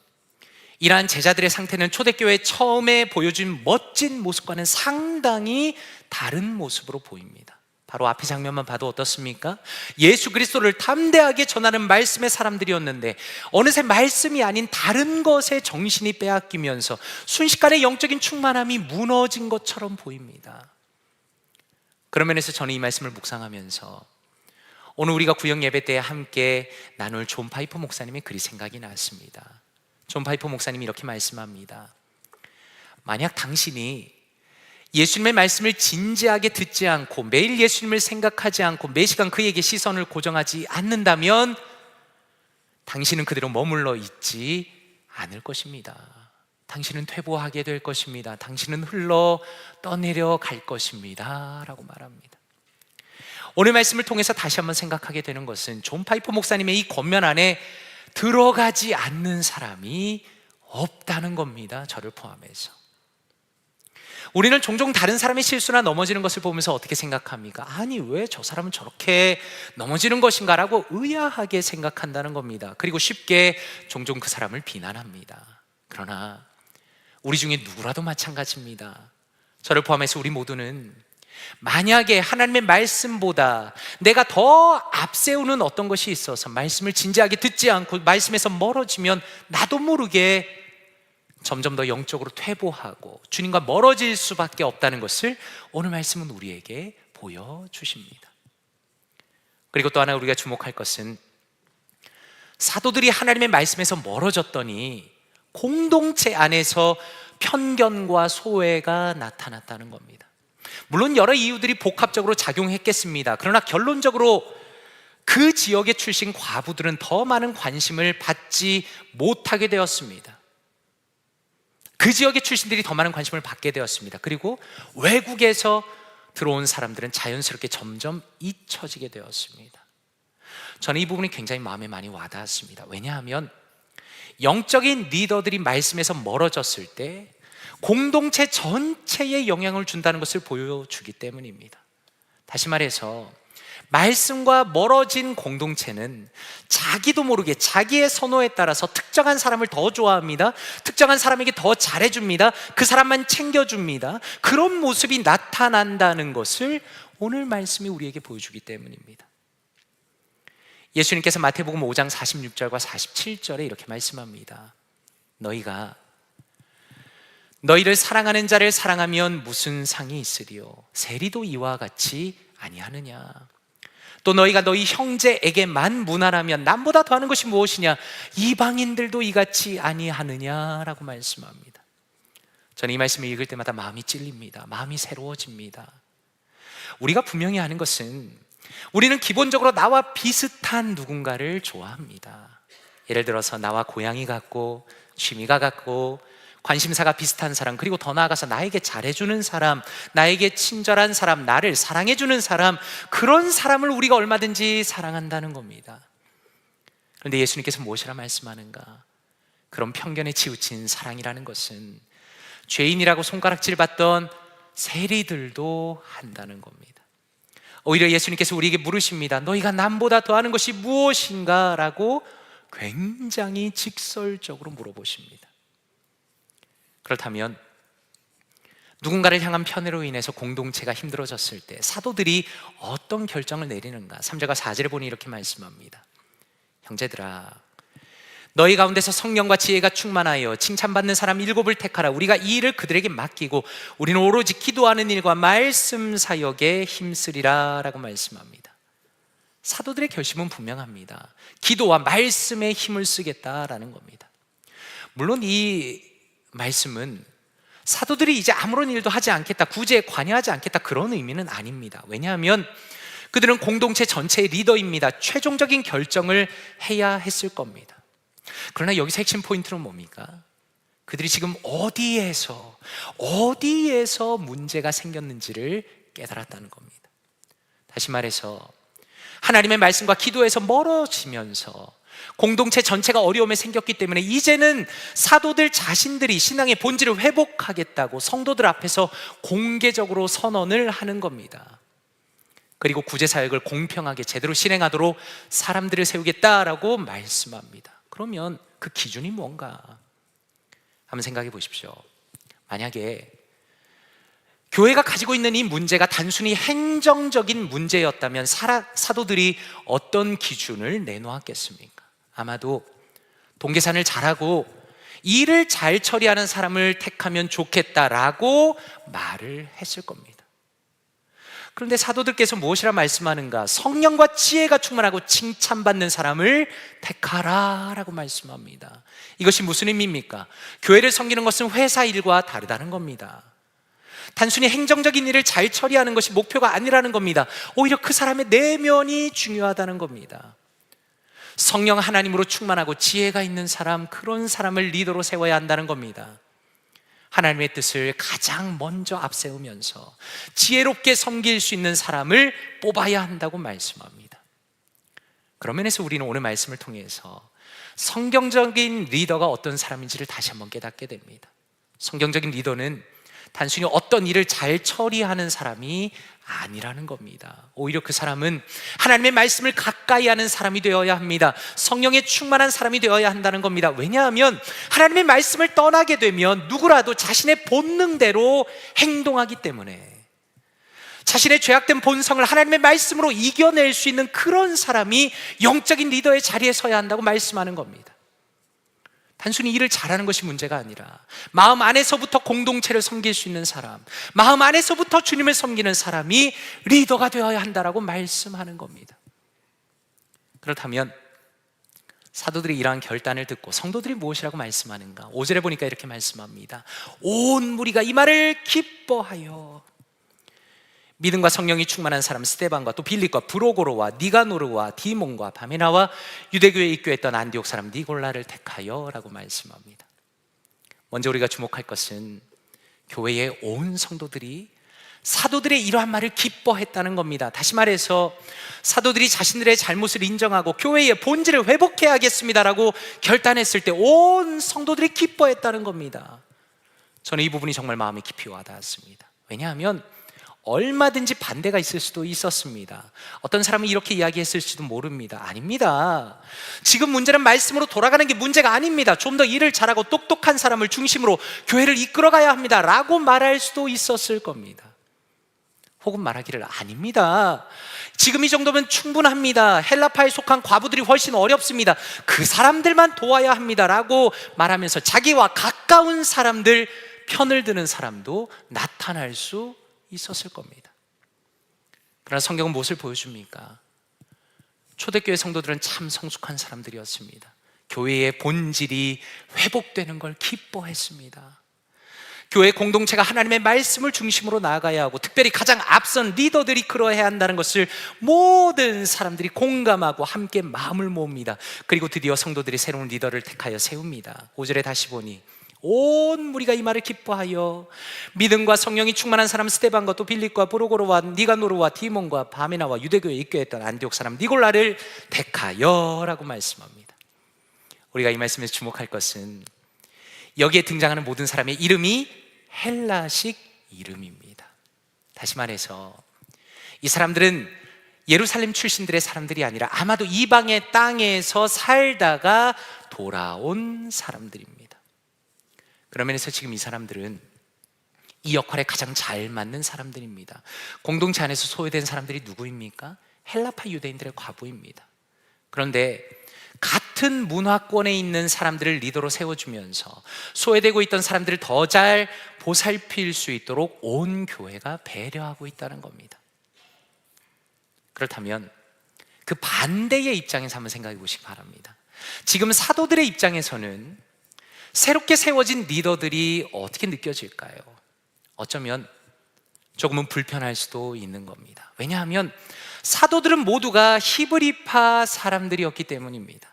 이러한 제자들의 상태는 초대교회 처음에 보여준 멋진 모습과는 상당히 다른 모습으로 보입니다. 바로 앞의 장면만 봐도 어떻습니까? 예수 그리스도를 담대하게 전하는 말씀의 사람들이었는데 어느새 말씀이 아닌 다른 것에 정신이 빼앗기면서 순식간에 영적인 충만함이 무너진 것처럼 보입니다. 그런 면에서 저는 이 말씀을 묵상하면서 오늘 우리가 구역 예배 때 함께 나눌 존 파이퍼 목사님의 글이 생각이 났습니다. 존 파이퍼 목사님이 이렇게 말씀합니다. 만약 당신이 예수님의 말씀을 진지하게 듣지 않고 매일 예수님을 생각하지 않고 매시간 그에게 시선을 고정하지 않는다면 당신은 그대로 머물러 있지 않을 것입니다. 당신은 퇴보하게 될 것입니다. 당신은 흘러 떠내려 갈 것입니다 라고 말합니다. 오늘 말씀을 통해서 다시 한번 생각하게 되는 것은 존 파이퍼 목사님의 이 권면 안에 들어가지 않는 사람이 없다는 겁니다. 저를 포함해서. 우리는 종종 다른 사람의 실수나 넘어지는 것을 보면서 어떻게 생각합니까? 아니, 왜 저 사람은 저렇게 넘어지는 것인가 라고 의아하게 생각한다는 겁니다. 그리고 쉽게 종종 그 사람을 비난합니다. 그러나 우리 중에 누구라도 마찬가지입니다. 저를 포함해서 우리 모두는 만약에 하나님의 말씀보다 내가 더 앞세우는 어떤 것이 있어서 말씀을 진지하게 듣지 않고 말씀에서 멀어지면 나도 모르게 점점 더 영적으로 퇴보하고 주님과 멀어질 수밖에 없다는 것을 오늘 말씀은 우리에게 보여주십니다. 그리고 또 하나 우리가 주목할 것은 사도들이 하나님의 말씀에서 멀어졌더니 공동체 안에서 편견과 소외가 나타났다는 겁니다. 물론 여러 이유들이 복합적으로 작용했겠습니다. 그러나 결론적으로 그 지역에 출신 과부들은 더 많은 관심을 받지 못하게 되었습니다. 그 지역의 출신들이 더 많은 관심을 받게 되었습니다. 그리고 외국에서 들어온 사람들은 자연스럽게 점점 잊혀지게 되었습니다. 저는 이 부분이 굉장히 마음에 많이 와닿았습니다. 왜냐하면 영적인 리더들이 말씀에서 멀어졌을 때 공동체 전체에 영향을 준다는 것을 보여주기 때문입니다. 다시 말해서 말씀과 멀어진 공동체는 자기도 모르게 자기의 선호에 따라서 특정한 사람을 더 좋아합니다. 특정한 사람에게 더 잘해줍니다. 그 사람만 챙겨줍니다. 그런 모습이 나타난다는 것을 오늘 말씀이 우리에게 보여주기 때문입니다. 예수님께서 마태복음 5장 46절과 47절에 이렇게 말씀합니다. 너희가 너희를 사랑하는 자를 사랑하면 무슨 상이 있으리요? 세리도 이와 같이 아니하느냐? 또 너희가 너희 형제에게만 문안하면 남보다 더하는 것이 무엇이냐? 이방인들도 이같이 아니하느냐라고 말씀합니다. 저는 이 말씀을 읽을 때마다 마음이 찔립니다. 마음이 새로워집니다. 우리가 분명히 아는 것은 우리는 기본적으로 나와 비슷한 누군가를 좋아합니다. 예를 들어서 나와 고향이 같고 취미가 같고 관심사가 비슷한 사람, 그리고 더 나아가서 나에게 잘해주는 사람, 나에게 친절한 사람, 나를 사랑해주는 사람, 그런 사람을 우리가 얼마든지 사랑한다는 겁니다. 그런데 예수님께서 무엇이라 말씀하는가? 그런 편견에 치우친 사랑이라는 것은 죄인이라고 손가락질 받던 세리들도 한다는 겁니다. 오히려 예수님께서 우리에게 물으십니다. 너희가 남보다 더하는 것이 무엇인가? 라고 굉장히 직설적으로 물어보십니다. 그렇다면 누군가를 향한 편애로 인해서 공동체가 힘들어졌을 때 사도들이 어떤 결정을 내리는가? 3절과 4절에 보니 이렇게 말씀합니다. 형제들아, 너희 가운데서 성령과 지혜가 충만하여 칭찬받는 사람 7을 택하라. 우리가 이 일을 그들에게 맡기고 우리는 오로지 기도하는 일과 말씀 사역에 힘쓰리라 라고 말씀합니다. 사도들의 결심은 분명합니다. 기도와 말씀에 힘을 쓰겠다라는 겁니다. 물론 이 말씀은 사도들이 이제 아무런 일도 하지 않겠다, 구제에 관여하지 않겠다, 그런 의미는 아닙니다. 왜냐하면 그들은 공동체 전체의 리더입니다. 최종적인 결정을 해야 했을 겁니다. 그러나 여기서 핵심 포인트는 뭡니까? 그들이 지금 어디에서 문제가 생겼는지를 깨달았다는 겁니다. 다시 말해서 하나님의 말씀과 기도에서 멀어지면서 공동체 전체가 어려움에 생겼기 때문에 이제는 사도들 자신들이 신앙의 본질을 회복하겠다고 성도들 앞에서 공개적으로 선언을 하는 겁니다. 그리고 구제사역을 공평하게 제대로 실행하도록 사람들을 세우겠다라고 말씀합니다. 그러면 그 기준이 뭔가? 한번 생각해 보십시오. 만약에 교회가 가지고 있는 이 문제가 단순히 행정적인 문제였다면 사도들이 어떤 기준을 내놓았겠습니까? 아마도 동계산을 잘하고 일을 잘 처리하는 사람을 택하면 좋겠다라고 말을 했을 겁니다. 그런데 사도들께서 무엇이라 말씀하는가? 성령과 지혜가 충만하고 칭찬받는 사람을 택하라 라고 말씀합니다. 이것이 무슨 의미입니까? 교회를 섬기는 것은 회사 일과 다르다는 겁니다. 단순히 행정적인 일을 잘 처리하는 것이 목표가 아니라는 겁니다. 오히려 그 사람의 내면이 중요하다는 겁니다. 성령 하나님으로 충만하고 지혜가 있는 사람, 그런 사람을 리더로 세워야 한다는 겁니다. 하나님의 뜻을 가장 먼저 앞세우면서 지혜롭게 섬길 수 있는 사람을 뽑아야 한다고 말씀합니다. 그런 면에서 우리는 오늘 말씀을 통해서 성경적인 리더가 어떤 사람인지를 다시 한번 깨닫게 됩니다. 성경적인 리더는 단순히 어떤 일을 잘 처리하는 사람이 아니라는 겁니다. 오히려 그 사람은 하나님의 말씀을 가까이 하는 사람이 되어야 합니다. 성령에 충만한 사람이 되어야 한다는 겁니다. 왜냐하면 하나님의 말씀을 떠나게 되면 누구라도 자신의 본능대로 행동하기 때문에, 자신의 죄악된 본성을 하나님의 말씀으로 이겨낼 수 있는 그런 사람이 영적인 리더의 자리에 서야 한다고 말씀하는 겁니다. 단순히 일을 잘하는 것이 문제가 아니라 마음 안에서부터 공동체를 섬길 수 있는 사람, 마음 안에서부터 주님을 섬기는 사람이 리더가 되어야 한다라고 말씀하는 겁니다. 그렇다면 사도들이 이러한 결단을 듣고 성도들이 무엇이라고 말씀하는가? 5절에 보니까 이렇게 말씀합니다. 온 무리가 이 말을 기뻐하여 믿음과 성령이 충만한 사람 스데반과 또 빌립과 브로고로와 니가노르와 디몬과 바메나와 유대교에 입교했던 안디옥 사람 니골라를 택하여 라고 말씀합니다. 먼저 우리가 주목할 것은 교회의 온 성도들이 사도들의 이러한 말을 기뻐했다는 겁니다. 다시 말해서 사도들이 자신들의 잘못을 인정하고 교회의 본질을 회복해야겠습니다라고 결단했을 때 온 성도들이 기뻐했다는 겁니다. 저는 이 부분이 정말 마음에 깊이 와닿았습니다. 왜냐하면 얼마든지 반대가 있을 수도 있었습니다. 어떤 사람은 이렇게 이야기했을지도 모릅니다. 아닙니다. 지금 문제는 말씀으로 돌아가는 게 문제가 아닙니다. 좀 더 일을 잘하고 똑똑한 사람을 중심으로 교회를 이끌어가야 합니다 라고 말할 수도 있었을 겁니다. 혹은 말하기를 아닙니다. 지금 이 정도면 충분합니다. 헬라파에 속한 과부들이 훨씬 어렵습니다. 그 사람들만 도와야 합니다 라고 말하면서 자기와 가까운 사람들 편을 드는 사람도 나타날 수 있었을 겁니다. 그러나 성경은 무엇을 보여줍니까? 초대교회 성도들은 참 성숙한 사람들이었습니다. 교회의 본질이 회복되는 걸 기뻐했습니다. 교회 공동체가 하나님의 말씀을 중심으로 나아가야 하고 특별히 가장 앞선 리더들이 그러해야 한다는 것을 모든 사람들이 공감하고 함께 마음을 모읍니다. 그리고 드디어 성도들이 새로운 리더를 택하여 세웁니다. 5절에 다시 보니 온 무리가 이 말을 기뻐하여 믿음과 성령이 충만한 사람 스데반과 또 빌립과 브로고로와 니가노르와 디몬과 바메나와 유대교에 입교했던 안디옥 사람 니골라를 택하여 라고 말씀합니다. 우리가 이 말씀에서 주목할 것은 여기에 등장하는 모든 사람의 이름이 헬라식 이름입니다. 다시 말해서 이 사람들은 예루살렘 출신들의 사람들이 아니라 아마도 이방의 땅에서 살다가 돌아온 사람들입니다. 그런 면에서 지금 이 사람들은 이 역할에 가장 잘 맞는 사람들입니다. 공동체 안에서 소외된 사람들이 누구입니까? 헬라파 유대인들의 과부입니다. 그런데 같은 문화권에 있는 사람들을 리더로 세워주면서 소외되고 있던 사람들을 더 잘 보살필 수 있도록 온 교회가 배려하고 있다는 겁니다. 그렇다면 그 반대의 입장에서 한번 생각해 보시기 바랍니다. 지금 사도들의 입장에서는 새롭게 세워진 리더들이 어떻게 느껴질까요? 어쩌면 조금은 불편할 수도 있는 겁니다. 왜냐하면 사도들은 모두가 히브리파 사람들이었기 때문입니다.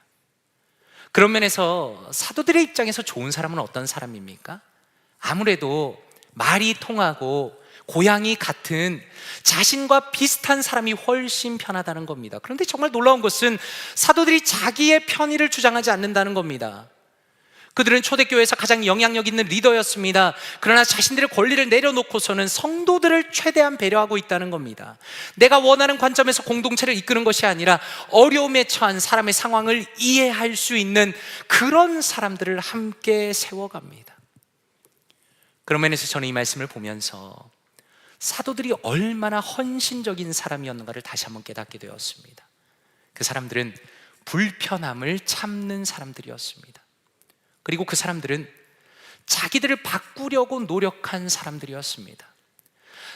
그런 면에서 사도들의 입장에서 좋은 사람은 어떤 사람입니까? 아무래도 말이 통하고 고향이 같은 자신과 비슷한 사람이 훨씬 편하다는 겁니다. 그런데 정말 놀라운 것은 사도들이 자기의 편의를 주장하지 않는다는 겁니다. 그들은 초대교회에서 가장 영향력 있는 리더였습니다. 그러나 자신들의 권리를 내려놓고서는 성도들을 최대한 배려하고 있다는 겁니다. 내가 원하는 관점에서 공동체를 이끄는 것이 아니라 어려움에 처한 사람의 상황을 이해할 수 있는 그런 사람들을 함께 세워갑니다. 그런 면에서 저는 이 말씀을 보면서 사도들이 얼마나 헌신적인 사람이었는가를 다시 한번 깨닫게 되었습니다. 그 사람들은 불편함을 참는 사람들이었습니다. 그리고 그 사람들은 자기들을 바꾸려고 노력한 사람들이었습니다.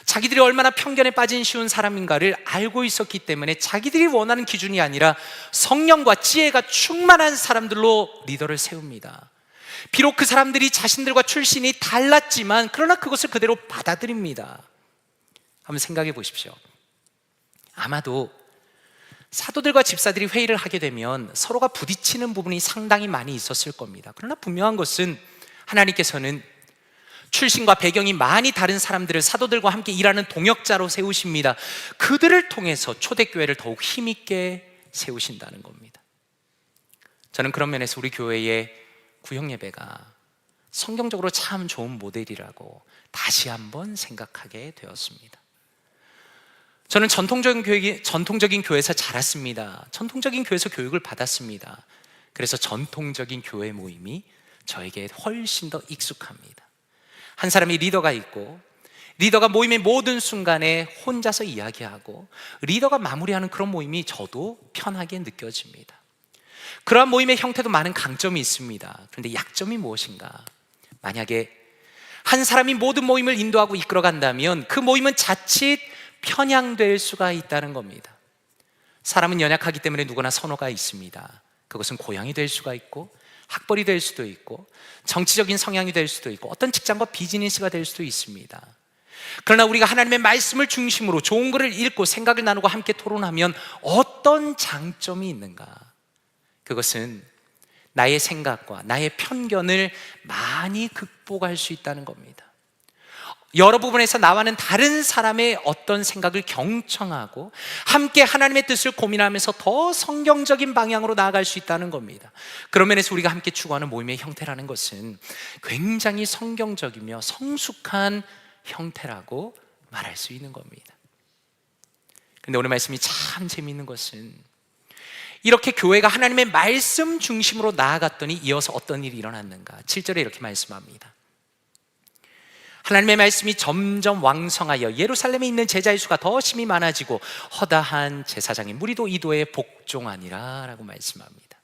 자기들이 얼마나 편견에 빠진 쉬운 사람인가를 알고 있었기 때문에 자기들이 원하는 기준이 아니라 성령과 지혜가 충만한 사람들로 리더를 세웁니다. 비록 그 사람들이 자신들과 출신이 달랐지만 그러나 그것을 그대로 받아들입니다. 한번 생각해 보십시오. 아마도 사도들과 집사들이 회의를 하게 되면 서로가 부딪히는 부분이 상당히 많이 있었을 겁니다. 그러나 분명한 것은 하나님께서는 출신과 배경이 많이 다른 사람들을 사도들과 함께 일하는 동역자로 세우십니다. 그들을 통해서 초대교회를 더욱 힘있게 세우신다는 겁니다. 저는 그런 면에서 우리 교회의 구역예배가 성경적으로 참 좋은 모델이라고 다시 한번 생각하게 되었습니다. 저는 전통적인 교회에서 자랐습니다. 전통적인 교회에서 교육을 받았습니다. 그래서 전통적인 교회 모임이 저에게 훨씬 더 익숙합니다. 한 사람이 리더가 있고 리더가 모임의 모든 순간에 혼자서 이야기하고 리더가 마무리하는 그런 모임이 저도 편하게 느껴집니다. 그러한 모임의 형태도 많은 강점이 있습니다. 그런데 약점이 무엇인가? 만약에 한 사람이 모든 모임을 인도하고 이끌어간다면 그 모임은 자칫 편향될 수가 있다는 겁니다. 사람은 연약하기 때문에 누구나 선호가 있습니다. 그것은 고향이 될 수가 있고 학벌이 될 수도 있고 정치적인 성향이 될 수도 있고 어떤 직장과 비즈니스가 될 수도 있습니다. 그러나 우리가 하나님의 말씀을 중심으로 좋은 글을 읽고 생각을 나누고 함께 토론하면 어떤 장점이 있는가? 그것은 나의 생각과 나의 편견을 많이 극복할 수 있다는 겁니다. 여러 부분에서 나와는 다른 사람의 어떤 생각을 경청하고 함께 하나님의 뜻을 고민하면서 더 성경적인 방향으로 나아갈 수 있다는 겁니다. 그런 면에서 우리가 함께 추구하는 모임의 형태라는 것은 굉장히 성경적이며 성숙한 형태라고 말할 수 있는 겁니다. 근데 오늘 말씀이 참 재미있는 것은 이렇게 교회가 하나님의 말씀 중심으로 나아갔더니 이어서 어떤 일이 일어났는가? 7절에 이렇게 말씀합니다. 하나님의 말씀이 점점 왕성하여 예루살렘에 있는 제자의 수가 더 심히 많아지고 허다한 제사장의 무리도 이도에 복종하니라 라고 말씀합니다.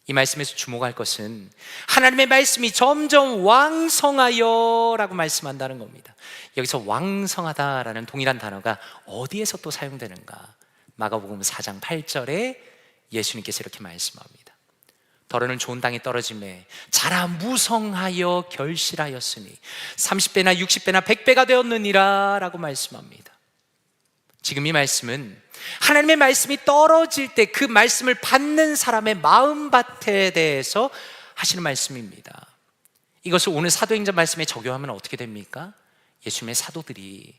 이 말씀에서 주목할 것은 하나님의 말씀이 점점 왕성하여 라고 말씀한다는 겁니다. 여기서 왕성하다라는 동일한 단어가 어디에서 또 사용되는가? 마가복음 4장 8절에 예수님께서 이렇게 말씀합니다. 더러는 좋은 땅에 떨어짐에 자라 무성하여 결실하였으니 30배나 60배나 100배가 되었느니라 라고 말씀합니다. 지금 이 말씀은 하나님의 말씀이 떨어질 때 그 말씀을 받는 사람의 마음밭에 대해서 하시는 말씀입니다. 이것을 오늘 사도행전 말씀에 적용하면 어떻게 됩니까? 예수님의 사도들이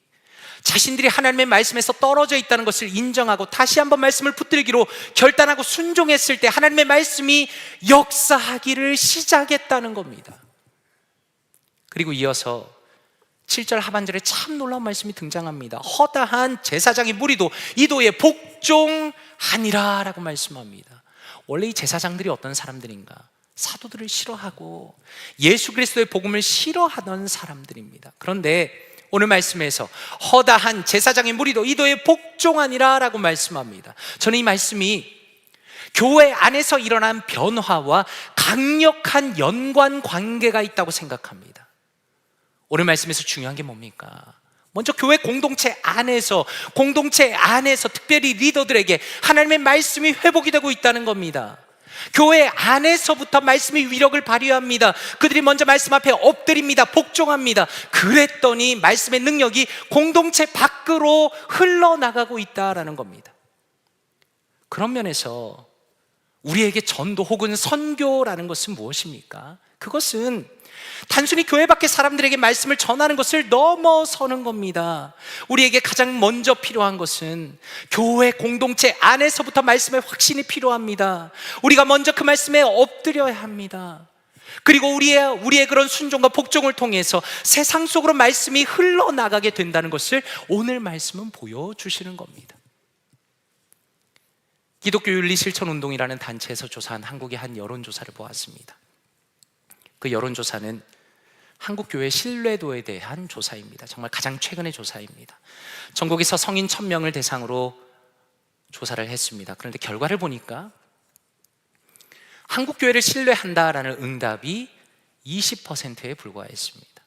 자신들이 하나님의 말씀에서 떨어져 있다는 것을 인정하고 다시 한번 말씀을 붙들기로 결단하고 순종했을 때 하나님의 말씀이 역사하기를 시작했다는 겁니다. 그리고 이어서 7절 하반절에 참 놀라운 말씀이 등장합니다. 허다한 제사장의 무리도 이도에 복종하니라 라고 말씀합니다. 원래 이 제사장들이 어떤 사람들인가? 사도들을 싫어하고 예수 그리스도의 복음을 싫어하던 사람들입니다. 그런데 오늘 말씀에서 허다한 제사장의 무리도 이도에 복종하니라 라고 말씀합니다. 저는 이 말씀이 교회 안에서 일어난 변화와 강력한 연관 관계가 있다고 생각합니다. 오늘 말씀에서 중요한 게 뭡니까? 먼저 교회 공동체 안에서 특별히 리더들에게 하나님의 말씀이 회복이 되고 있다는 겁니다. 교회 안에서부터 말씀이 위력을 발휘합니다. 그들이 먼저 말씀 앞에 엎드립니다. 복종합니다. 그랬더니 말씀의 능력이 공동체 밖으로 흘러나가고 있다라는 겁니다. 그런 면에서 우리에게 전도 혹은 선교라는 것은 무엇입니까? 그것은 단순히 교회 밖의 사람들에게 말씀을 전하는 것을 넘어서는 겁니다. 우리에게 가장 먼저 필요한 것은 교회 공동체 안에서부터 말씀의 확신이 필요합니다. 우리가 먼저 그 말씀에 엎드려야 합니다. 그리고 우리의 그런 순종과 복종을 통해서 세상 속으로 말씀이 흘러나가게 된다는 것을 오늘 말씀은 보여주시는 겁니다. 기독교 윤리실천운동이라는 단체에서 조사한 한국의 한 여론조사를 보았습니다. 그 여론조사는 한국교회 신뢰도에 대한 조사입니다. 정말 가장 최근의 조사입니다. 전국에서 성인 1000명을 대상으로 조사를 했습니다. 그런데 결과를 보니까 한국교회를 신뢰한다라는 응답이 20%에 불과했습니다.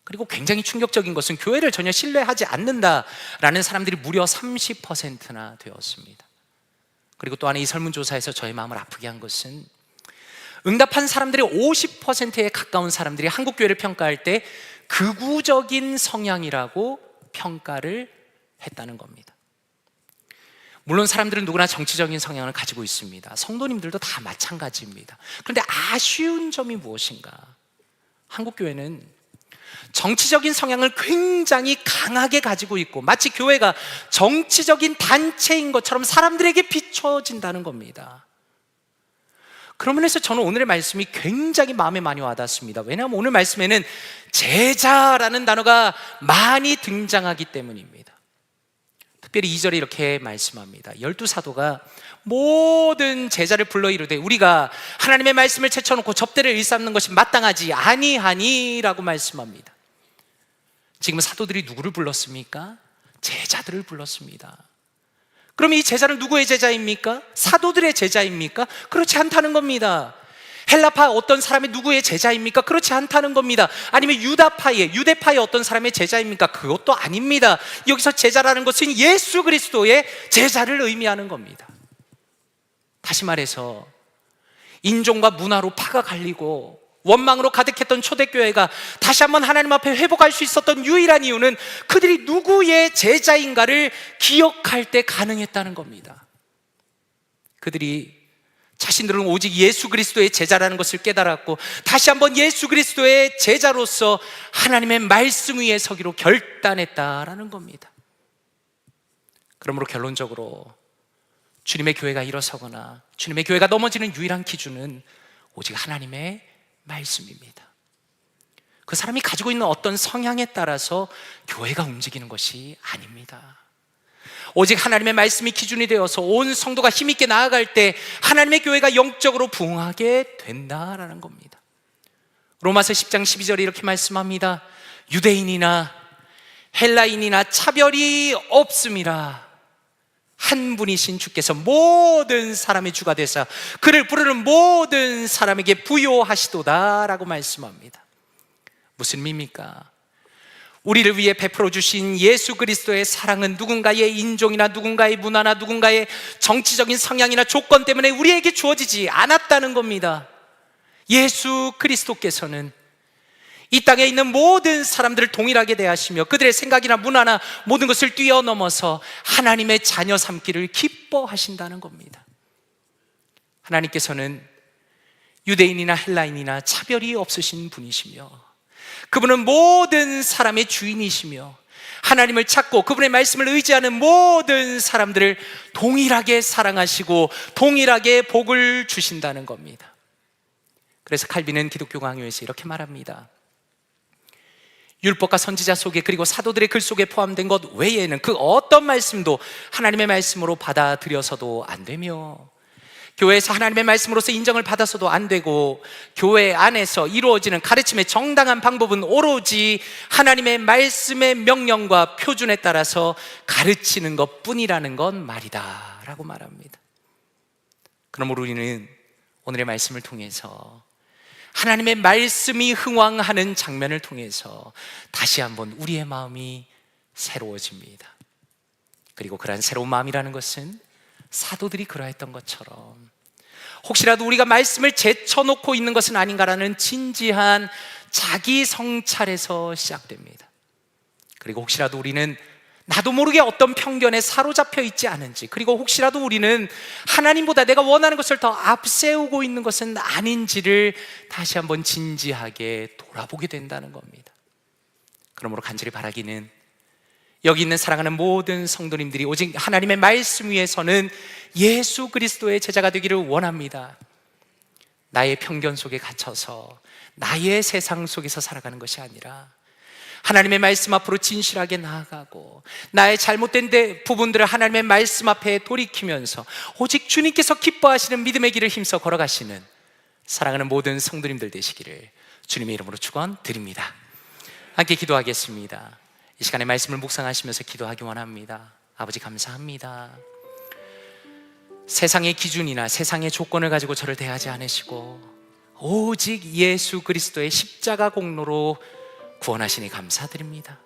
그리고 굉장히 충격적인 것은 교회를 전혀 신뢰하지 않는다라는 사람들이 무려 30%나 되었습니다. 그리고 또 하나 이 설문조사에서 저의 마음을 아프게 한 것은 응답한 사람들의 50%에 가까운 사람들이 한국교회를 평가할 때 극우적인 성향이라고 평가를 했다는 겁니다. 물론 사람들은 누구나 정치적인 성향을 가지고 있습니다. 성도님들도 다 마찬가지입니다. 그런데 아쉬운 점이 무엇인가? 한국교회는 정치적인 성향을 굉장히 강하게 가지고 있고 마치 교회가 정치적인 단체인 것처럼 사람들에게 비춰진다는 겁니다. 그런 면에서 저는 오늘의 말씀이 굉장히 마음에 많이 와닿습니다. 왜냐하면 오늘 말씀에는 제자라는 단어가 많이 등장하기 때문입니다. 특별히 2절에 이렇게 말씀합니다. 12사도가 모든 제자를 불러 이르되 우리가 하나님의 말씀을 제쳐놓고 접대를 일삼는 것이 마땅하지 아니하니라고 말씀합니다. 지금 사도들이 누구를 불렀습니까? 제자들을 불렀습니다. 그럼 이 제자는 누구의 제자입니까? 사도들의 제자입니까? 그렇지 않다는 겁니다. 헬라파 어떤 사람이 누구의 제자입니까? 그렇지 않다는 겁니다. 아니면 유대파의 어떤 사람의 제자입니까? 그것도 아닙니다. 여기서 제자라는 것은 예수 그리스도의 제자를 의미하는 겁니다. 다시 말해서 인종과 문화로 파가 갈리고 원망으로 가득했던 초대교회가 다시 한번 하나님 앞에 회복할 수 있었던 유일한 이유는 그들이 누구의 제자인가를 기억할 때 가능했다는 겁니다. 그들이 자신들은 오직 예수 그리스도의 제자라는 것을 깨달았고 다시 한번 예수 그리스도의 제자로서 하나님의 말씀 위에 서기로 결단했다라는 겁니다. 그러므로 결론적으로 주님의 교회가 일어서거나 주님의 교회가 넘어지는 유일한 기준은 오직 하나님의 말씀입니다. 그 사람이 가지고 있는 어떤 성향에 따라서 교회가 움직이는 것이 아닙니다. 오직 하나님의 말씀이 기준이 되어서 온 성도가 힘있게 나아갈 때 하나님의 교회가 영적으로 부흥하게 된다라는 겁니다. 로마서 10장 12절에 이렇게 말씀합니다. 유대인이나 헬라인이나 차별이 없음이라. 한 분이신 주께서 모든 사람의 주가 되사 그를 부르는 모든 사람에게 부요하시도다 라고 말씀합니다. 무슨 의미입니까? 우리를 위해 베풀어 주신 예수 그리스도의 사랑은 누군가의 인종이나 누군가의 문화나 누군가의 정치적인 성향이나 조건 때문에 우리에게 주어지지 않았다는 겁니다. 예수 그리스도께서는 이 땅에 있는 모든 사람들을 동일하게 대하시며 그들의 생각이나 문화나 모든 것을 뛰어넘어서 하나님의 자녀 삼기를 기뻐하신다는 겁니다. 하나님께서는 유대인이나 헬라인이나 차별이 없으신 분이시며 그분은 모든 사람의 주인이시며 하나님을 찾고 그분의 말씀을 의지하는 모든 사람들을 동일하게 사랑하시고 동일하게 복을 주신다는 겁니다. 그래서 칼빈은 기독교 강요에서 이렇게 말합니다. 율법과 선지자 속에 그리고 사도들의 글 속에 포함된 것 외에는 그 어떤 말씀도 하나님의 말씀으로 받아들여서도 안 되며 교회에서 하나님의 말씀으로서 인정을 받아서도 안 되고 교회 안에서 이루어지는 가르침의 정당한 방법은 오로지 하나님의 말씀의 명령과 표준에 따라서 가르치는 것뿐이라는 건 말이다 라고 말합니다. 그러므로 우리는 오늘의 말씀을 통해서 하나님의 말씀이 흥왕하는 장면을 통해서 다시 한번 우리의 마음이 새로워집니다. 그리고 그러한 새로운 마음이라는 것은 사도들이 그러했던 것처럼 혹시라도 우리가 말씀을 제쳐놓고 있는 것은 아닌가라는 진지한 자기 성찰에서 시작됩니다. 그리고 혹시라도 우리는 나도 모르게 어떤 편견에 사로잡혀 있지 않은지, 그리고 혹시라도 우리는 하나님보다 내가 원하는 것을 더 앞세우고 있는 것은 아닌지를 다시 한번 진지하게 돌아보게 된다는 겁니다. 그러므로 간절히 바라기는 여기 있는 사랑하는 모든 성도님들이 오직 하나님의 말씀 위에서는 예수 그리스도의 제자가 되기를 원합니다. 나의 편견 속에 갇혀서 나의 세상 속에서 살아가는 것이 아니라 하나님의 말씀 앞으로 진실하게 나아가고 나의 잘못된 부분들을 하나님의 말씀 앞에 돌이키면서 오직 주님께서 기뻐하시는 믿음의 길을 힘써 걸어가시는 사랑하는 모든 성도님들 되시기를 주님의 이름으로 축원드립니다. 함께 기도하겠습니다. 이 시간에 말씀을 묵상하시면서 기도하기 원합니다. 아버지 감사합니다. 세상의 기준이나 세상의 조건을 가지고 저를 대하지 않으시고 오직 예수 그리스도의 십자가 공로로 구원하시니 감사드립니다.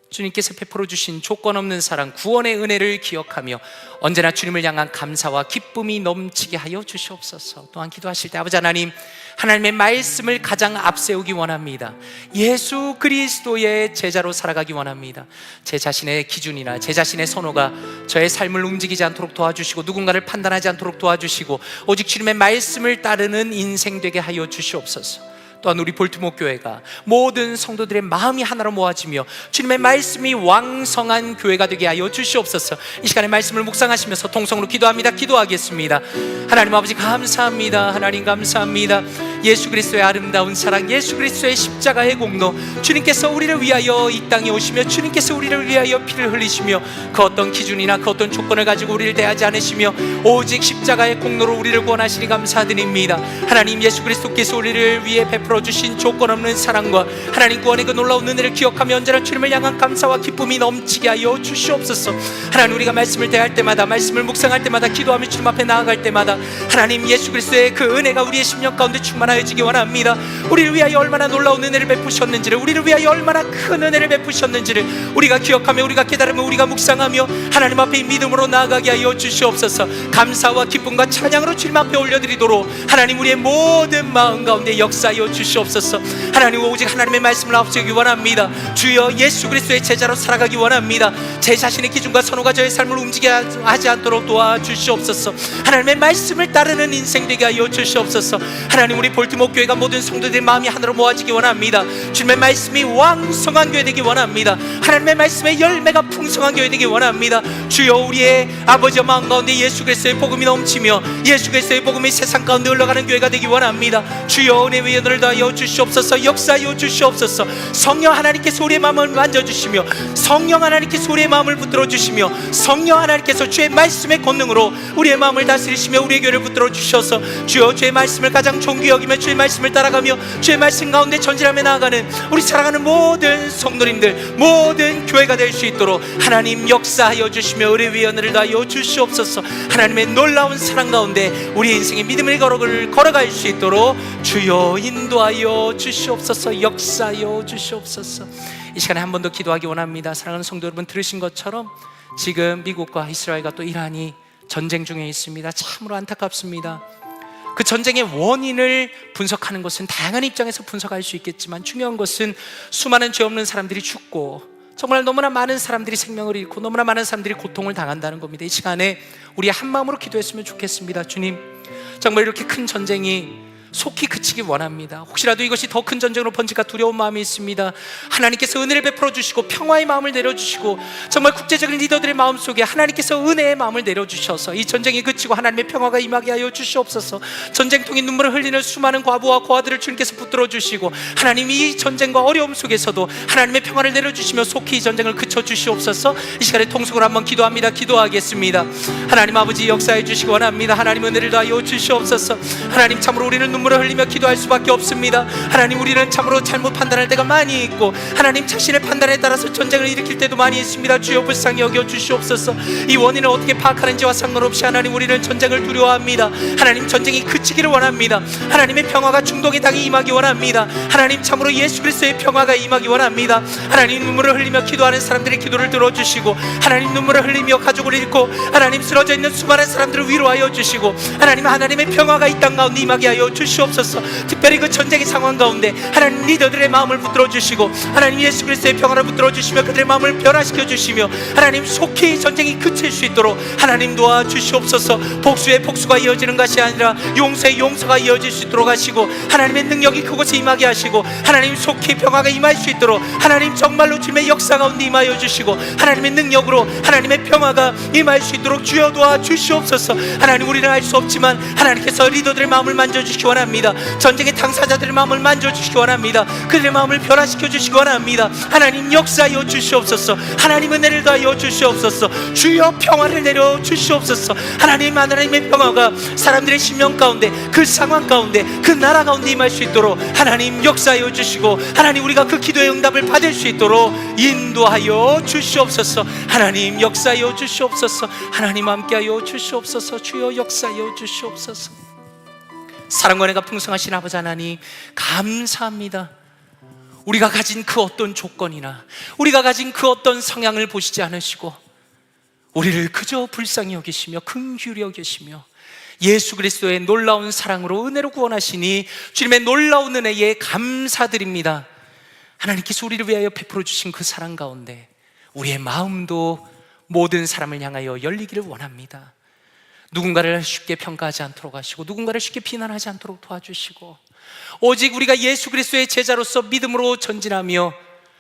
주님께서 베풀어 주신 조건 없는 사랑, 구원의 은혜를 기억하며 언제나 주님을 향한 감사와 기쁨이 넘치게 하여 주시옵소서. 또한 기도하실 때 아버지 하나님, 하나님의 말씀을 가장 앞세우기 원합니다. 예수 그리스도의 제자로 살아가기 원합니다. 제 자신의 기준이나 제 자신의 선호가 저의 삶을 움직이지 않도록 도와주시고 누군가를 판단하지 않도록 도와주시고 오직 주님의 말씀을 따르는 인생 되게 하여 주시옵소서. 또한 우리 볼트모 교회가 모든 성도들의 마음이 하나로 모아지며 주님의 말씀이 왕성한 교회가 되게 하여 주시옵소서. 이 시간에 말씀을 묵상하시면서 통성으로 기도합니다. 기도하겠습니다. 하나님 아버지 감사합니다. 하나님 감사합니다. 예수 그리스도의 아름다운 사랑, 예수 그리스도의 십자가의 공로, 주님께서 우리를 위하여 이 땅에 오시며 주님께서 우리를 위하여 피를 흘리시며 그 어떤 기준이나 그 어떤 조건을 가지고 우리를 대하지 않으시며 오직 십자가의 공로로 우리를 구원하시니 감사드립니다. 하나님, 예수 그리스도께서 우리를 위해 베풀어 주신 조건 없는 사랑과 하나님 구원의 그 놀라운 은혜를 기억하며 언제나 주님을 향한 감사와 기쁨이 넘치게 하여 주시옵소서. 하나님, 우리가 말씀을 대할 때마다, 말씀을 묵상할 때마다, 기도하며 주님 앞에 나아갈 때마다 하나님 예수 그리스도의 그 은혜가 우리의 심령 가운데 충만하게 충만하여지기 원합니다. 우리를 위하여 얼마나 놀라운 은혜를 베푸셨는지를, 우리를 위하여 얼마나 큰 은혜를 베푸셨는지를 우리가 기억하며, 우리가 깨달으며, 우리가 묵상하며 하나님 앞에 믿음으로 나아가게 하여 주시옵소서. 감사와 기쁨과 찬양으로 주님 앞에 올려드리도록 하나님 우리의 모든 마음 가운데 역사하여 주시옵소서. 하나님, 오직 하나님의 말씀을 앞세우기 원합니다. 주여, 예수 그리스도의 제자로 살아가기 원합니다. 제 자신의 기준과 선호가 저의 삶을 움직이게 하지 않도록 도와주시옵소서. 하나님의 말씀을 따르는 인생 되게 하여 주시옵소서. 하나님, 우리 볼티모 교회가 모든 성도들의 마음이 하나로 모아지기 원합니다. 주님의 말씀이 왕성한 교회 되기 원합니다. 하나님의 말씀의 열매가 풍성한 교회 되기 원합니다. 주여, 우리의 아버지의 마음 가운데 예수 그리스도의 복음이 넘치며 예수 그리스도의 복음이 세상 가운데 흘러가는 교회가 되기 원합니다. 주여, 은혜 위에 너를 더하여 주시옵소서. 역사하여 주시옵소서. 성령 하나님께서 우리의 마음을 만져주시며, 성령 하나님께서 우리의 마음을 붙들어 주시며, 성령 하나님께서 주의 말씀의 권능으로 우리의 마음을 다스리시며 우리의 교회를 붙들어 주셔서 주여, 주의 말씀을 가장 존귀 여기며 주의 말씀을 따라가며 주의 말씀 가운데 전진하며 나아가는 우리 사랑하는 모든 성도님들, 모든 교회가 될 수 있도록 하나님 역사하여 주시며 은혜 위에 은혜를 더하여 주시옵소서. 하나님의 놀라운 사랑 가운데 우리 인생의 믿음의 걸어갈 수 있도록 주여 인도하여 주시옵소서. 역사하여 주시옵소서. 이 시간에 한 번 더 기도하기 원합니다. 사랑하는 성도 여러분, 들으신 것처럼 지금 미국과 이스라엘과 또 이란이 전쟁 중에 있습니다. 참으로 안타깝습니다. 그 전쟁의 원인을 분석하는 것은 다양한 입장에서 분석할 수 있겠지만, 중요한 것은 수많은 죄 없는 사람들이 죽고 정말 너무나 많은 사람들이 생명을 잃고 너무나 많은 사람들이 고통을 당한다는 겁니다. 이 시간에 우리 한 마음으로 기도했으면 좋겠습니다. 주님, 정말 이렇게 큰 전쟁이 속히 그치기 원합니다. 혹시라도 이것이 더 큰 전쟁으로 번질까 두려운 마음이 있습니다. 하나님께서 은혜를 베풀어 주시고 평화의 마음을 내려주시고 정말 국제적인 리더들의 마음속에 하나님께서 은혜의 마음을 내려주셔서 이 전쟁이 그치고 하나님의 평화가 임하게 하여 주시옵소서. 전쟁통에 눈물을 흘리는 수많은 과부와 고아들을 주님께서 붙들어 주시고 하나님, 이 전쟁과 어려움 속에서도 하나님의 평화를 내려주시며 속히 이 전쟁을 그쳐 주시옵소서. 이 시간에 통속으로 한번 기도합니다. 기도하겠습니다. 하나님 아버지, 역사해 주시기 원합니다. 하나님, 은혜를 더하여 주시옵소서. 하나님, 참으로 우리는 눈물을 흘리며 기도할 수밖에 없습니다. 하나님, 우리는 참으로 잘못 판단할 때가 많이 있고 하나님, 자신의 판단에 따라서 전쟁을 일으킬 때도 많이 있습니다. 주여, 불쌍히 여겨 주시옵소서. 이 원인을 어떻게 파악하는지와 상관없이 하나님, 우리는 전쟁을 두려워합니다. 하나님, 전쟁이 그치기를 원합니다. 하나님의 평화가 중동의 땅에 임하기 원합니다. 하나님, 참으로 예수 그리스도의 평화가 임하기 원합니다. 하나님, 눈물을 흘리며 기도하는 사람들의 기도를 들어주시고 하나님, 눈물을 흘리며 가족을 잃고 하나님 쓰러져 있는 수많은 사람들을 위로하여 주시고 하나님, 하나님의 평화가 이 땅 가운데 임하게 하여 주시옵소서. 특별히 그 전쟁의 상황 가운데 하나님, 리더들의 마음을 붙들어 주시고 하나님, 예수 그리스도의 평화를 붙들어 주시며 그들의 마음을 변화시켜 주시며 하나님, 속히 전쟁이 그칠 수 있도록 하나님 도와주시옵소서. 복수의 복수가 이어지는 것이 아니라 용서의 용서가 이어질 수 있도록 하시고 하나님의 능력이 그곳에 임하게 하시고 하나님, 속히 평화가 임할 수 있도록 하나님, 정말로 주님의 역사 가운데 임하여 주시고 하나님의 능력으로 하나님의 평화가 임할 수 있도록 주여 도와주시옵소서. 하나님, 우리는 알 수 없지만 하나님께서 리더들의 마음을 만져주시기 원합니다. 전쟁의 당사자들의 마음을 만져주시기 원합니다. 그들의 마음을 변화시켜 주시기 원합니다. 하나님, 역사하여 주시옵소서. 하나님, 은혜를 더하여 주시옵소서. 주여, 평화를 내려 주시옵소서. 하나님, 하나님의 평화가 사람들의 심령 가운데, 그 상황 가운데, 그 나라 가운데 임할 수 있도록 하나님, 역사하여 주시고 하나님, 우리가 그 기도의 응답을 받을 수 있도록 인도하여 주시옵소서. 하나님, 역사하여 주시옵소서. 하나님, 함께하여 주시옵소서. 주여, 역사하여 주시옵소서. 사랑과 은혜가 풍성하신 아버지 하나님, 감사합니다. 우리가 가진 그 어떤 조건이나 우리가 가진 그 어떤 성향을 보시지 않으시고 우리를 그저 불쌍히 여기시며 긍휼히 여기시며 예수 그리스도의 놀라운 사랑으로 은혜로 구원하시니 주님의 놀라운 은혜에 감사드립니다. 하나님께서 우리를 위하여 베풀어 주신 그 사랑 가운데 우리의 마음도 모든 사람을 향하여 열리기를 원합니다. 누군가를 쉽게 평가하지 않도록 하시고 누군가를 쉽게 비난하지 않도록 도와주시고 오직 우리가 예수 그리스도의 제자로서 믿음으로 전진하며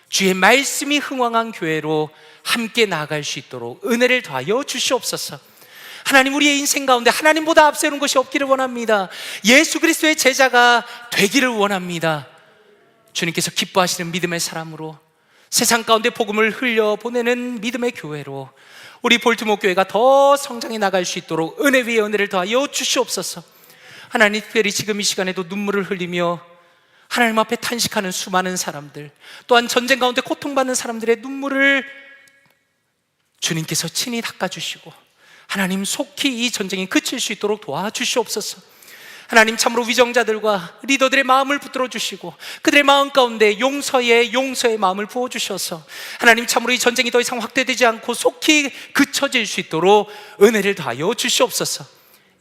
주의 말씀이 흥왕한 교회로 함께 나아갈 수 있도록 은혜를 더하여 주시옵소서. 하나님, 우리의 인생 가운데 하나님보다 앞세우는 것이 없기를 원합니다. 예수 그리스도의 제자가 되기를 원합니다. 주님께서 기뻐하시는 믿음의 사람으로 세상 가운데 복음을 흘려보내는 믿음의 교회로 우리 볼티모 교회가 더 성장해 나갈 수 있도록 은혜 위에 은혜를 더하여 주시옵소서. 하나님, 특별히 지금 이 시간에도 눈물을 흘리며 하나님 앞에 탄식하는 수많은 사람들, 또한 전쟁 가운데 고통받는 사람들의 눈물을 주님께서 친히 닦아주시고 하나님, 속히 이 전쟁이 그칠 수 있도록 도와주시옵소서. 하나님 참으로 위정자들과 리더들의 마음을 붙들어 주시고 그들의 마음 가운데 용서의 마음을 부어주셔서 하나님 참으로 이 전쟁이 더 이상 확대되지 않고 속히 그쳐질 수 있도록 은혜를 더하여 주시옵소서.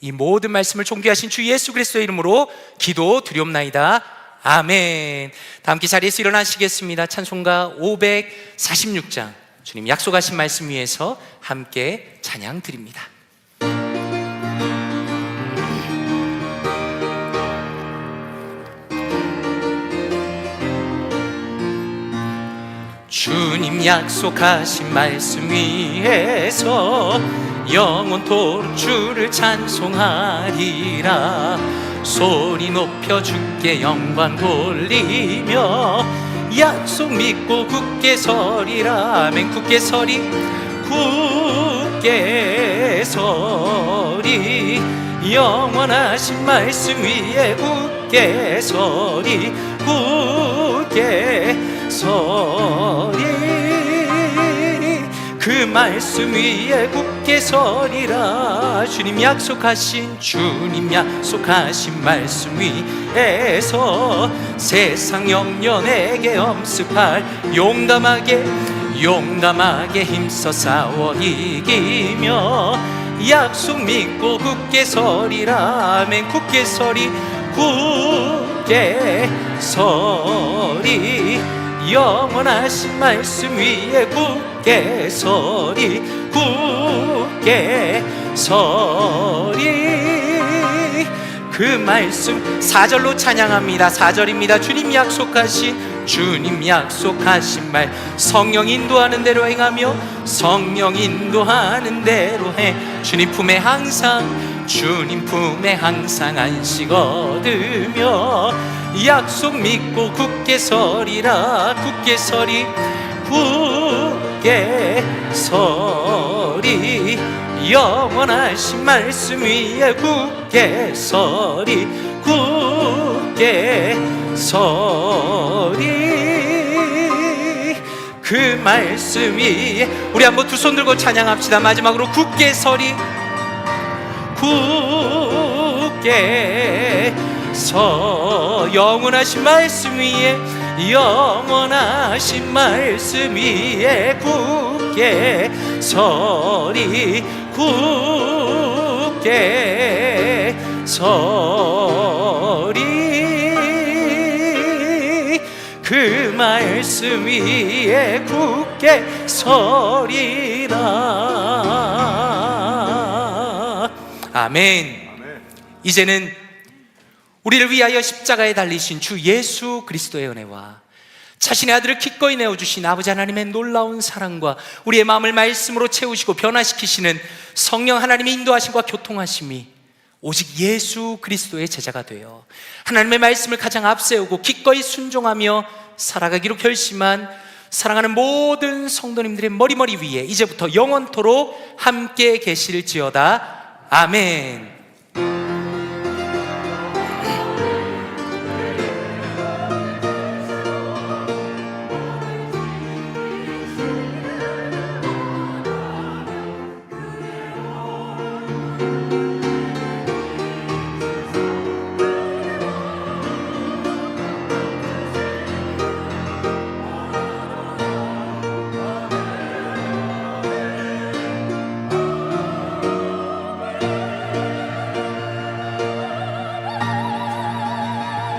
이 모든 말씀을 존귀하신 주 예수 그리스도의 이름으로 기도드리옵나이다. 아멘. 다 함께 자리에서 일어나시겠습니다. 찬송가 546장 주님 약속하신 말씀 위에서 함께 찬양 드립니다. 주님 약속하신 말씀 위에서 영원토록 주를 찬송하리라. 소리 높여 주께 영광 돌리며 약속 믿고 굳게 서리라. 아멘. 굳게 서리, 굳게 서리. 영원하신 말씀 위에 굳게 서리, 굳게 서리. 그 말씀 위에 굳게 서리라. 주님 약속하신 말씀 위에서 세상 영년에게 엄습할 용감하게 힘써 싸워 이기며 약속 믿고 굳게 서리라. 아멘. 굳게 서리, 굳게 서리. 영원하신 말씀 위에 굳게 서리, 굳게 서리. 그 말씀 4절로 찬양합니다. 4절입니다. 주님 약속하신 말 성령 인도하는 대로 행하며 성령 인도하는 대로 해. 주님 품에 항상 안식 얻으며 약속 믿고 굳게 서리라. 굳게 서리, 굳게 서리. 영원하신 말씀 위에 굳게 서리, 굳게 서리. 그 말씀 위에 우리 한번 두 손 들고 찬양합시다. 마지막으로 굳게 서리, 굳게 영원하신 말씀 위에 굳게 서리, 굳게 서리. 그 말씀 위에 굳게 서리라. 아멘. 이제는 우리를 위하여 십자가에 달리신 주 예수 그리스도의 은혜와 자신의 아들을 기꺼이 내어주신 아버지 하나님의 놀라운 사랑과 우리의 마음을 말씀으로 채우시고 변화시키시는 성령 하나님의 인도하심과 교통하심이 오직 예수 그리스도의 제자가 되어 하나님의 말씀을 가장 앞세우고 기꺼이 순종하며 살아가기로 결심한 사랑하는 모든 성도님들의 머리 위에 이제부터 영원토록 함께 계실지어다. 아멘.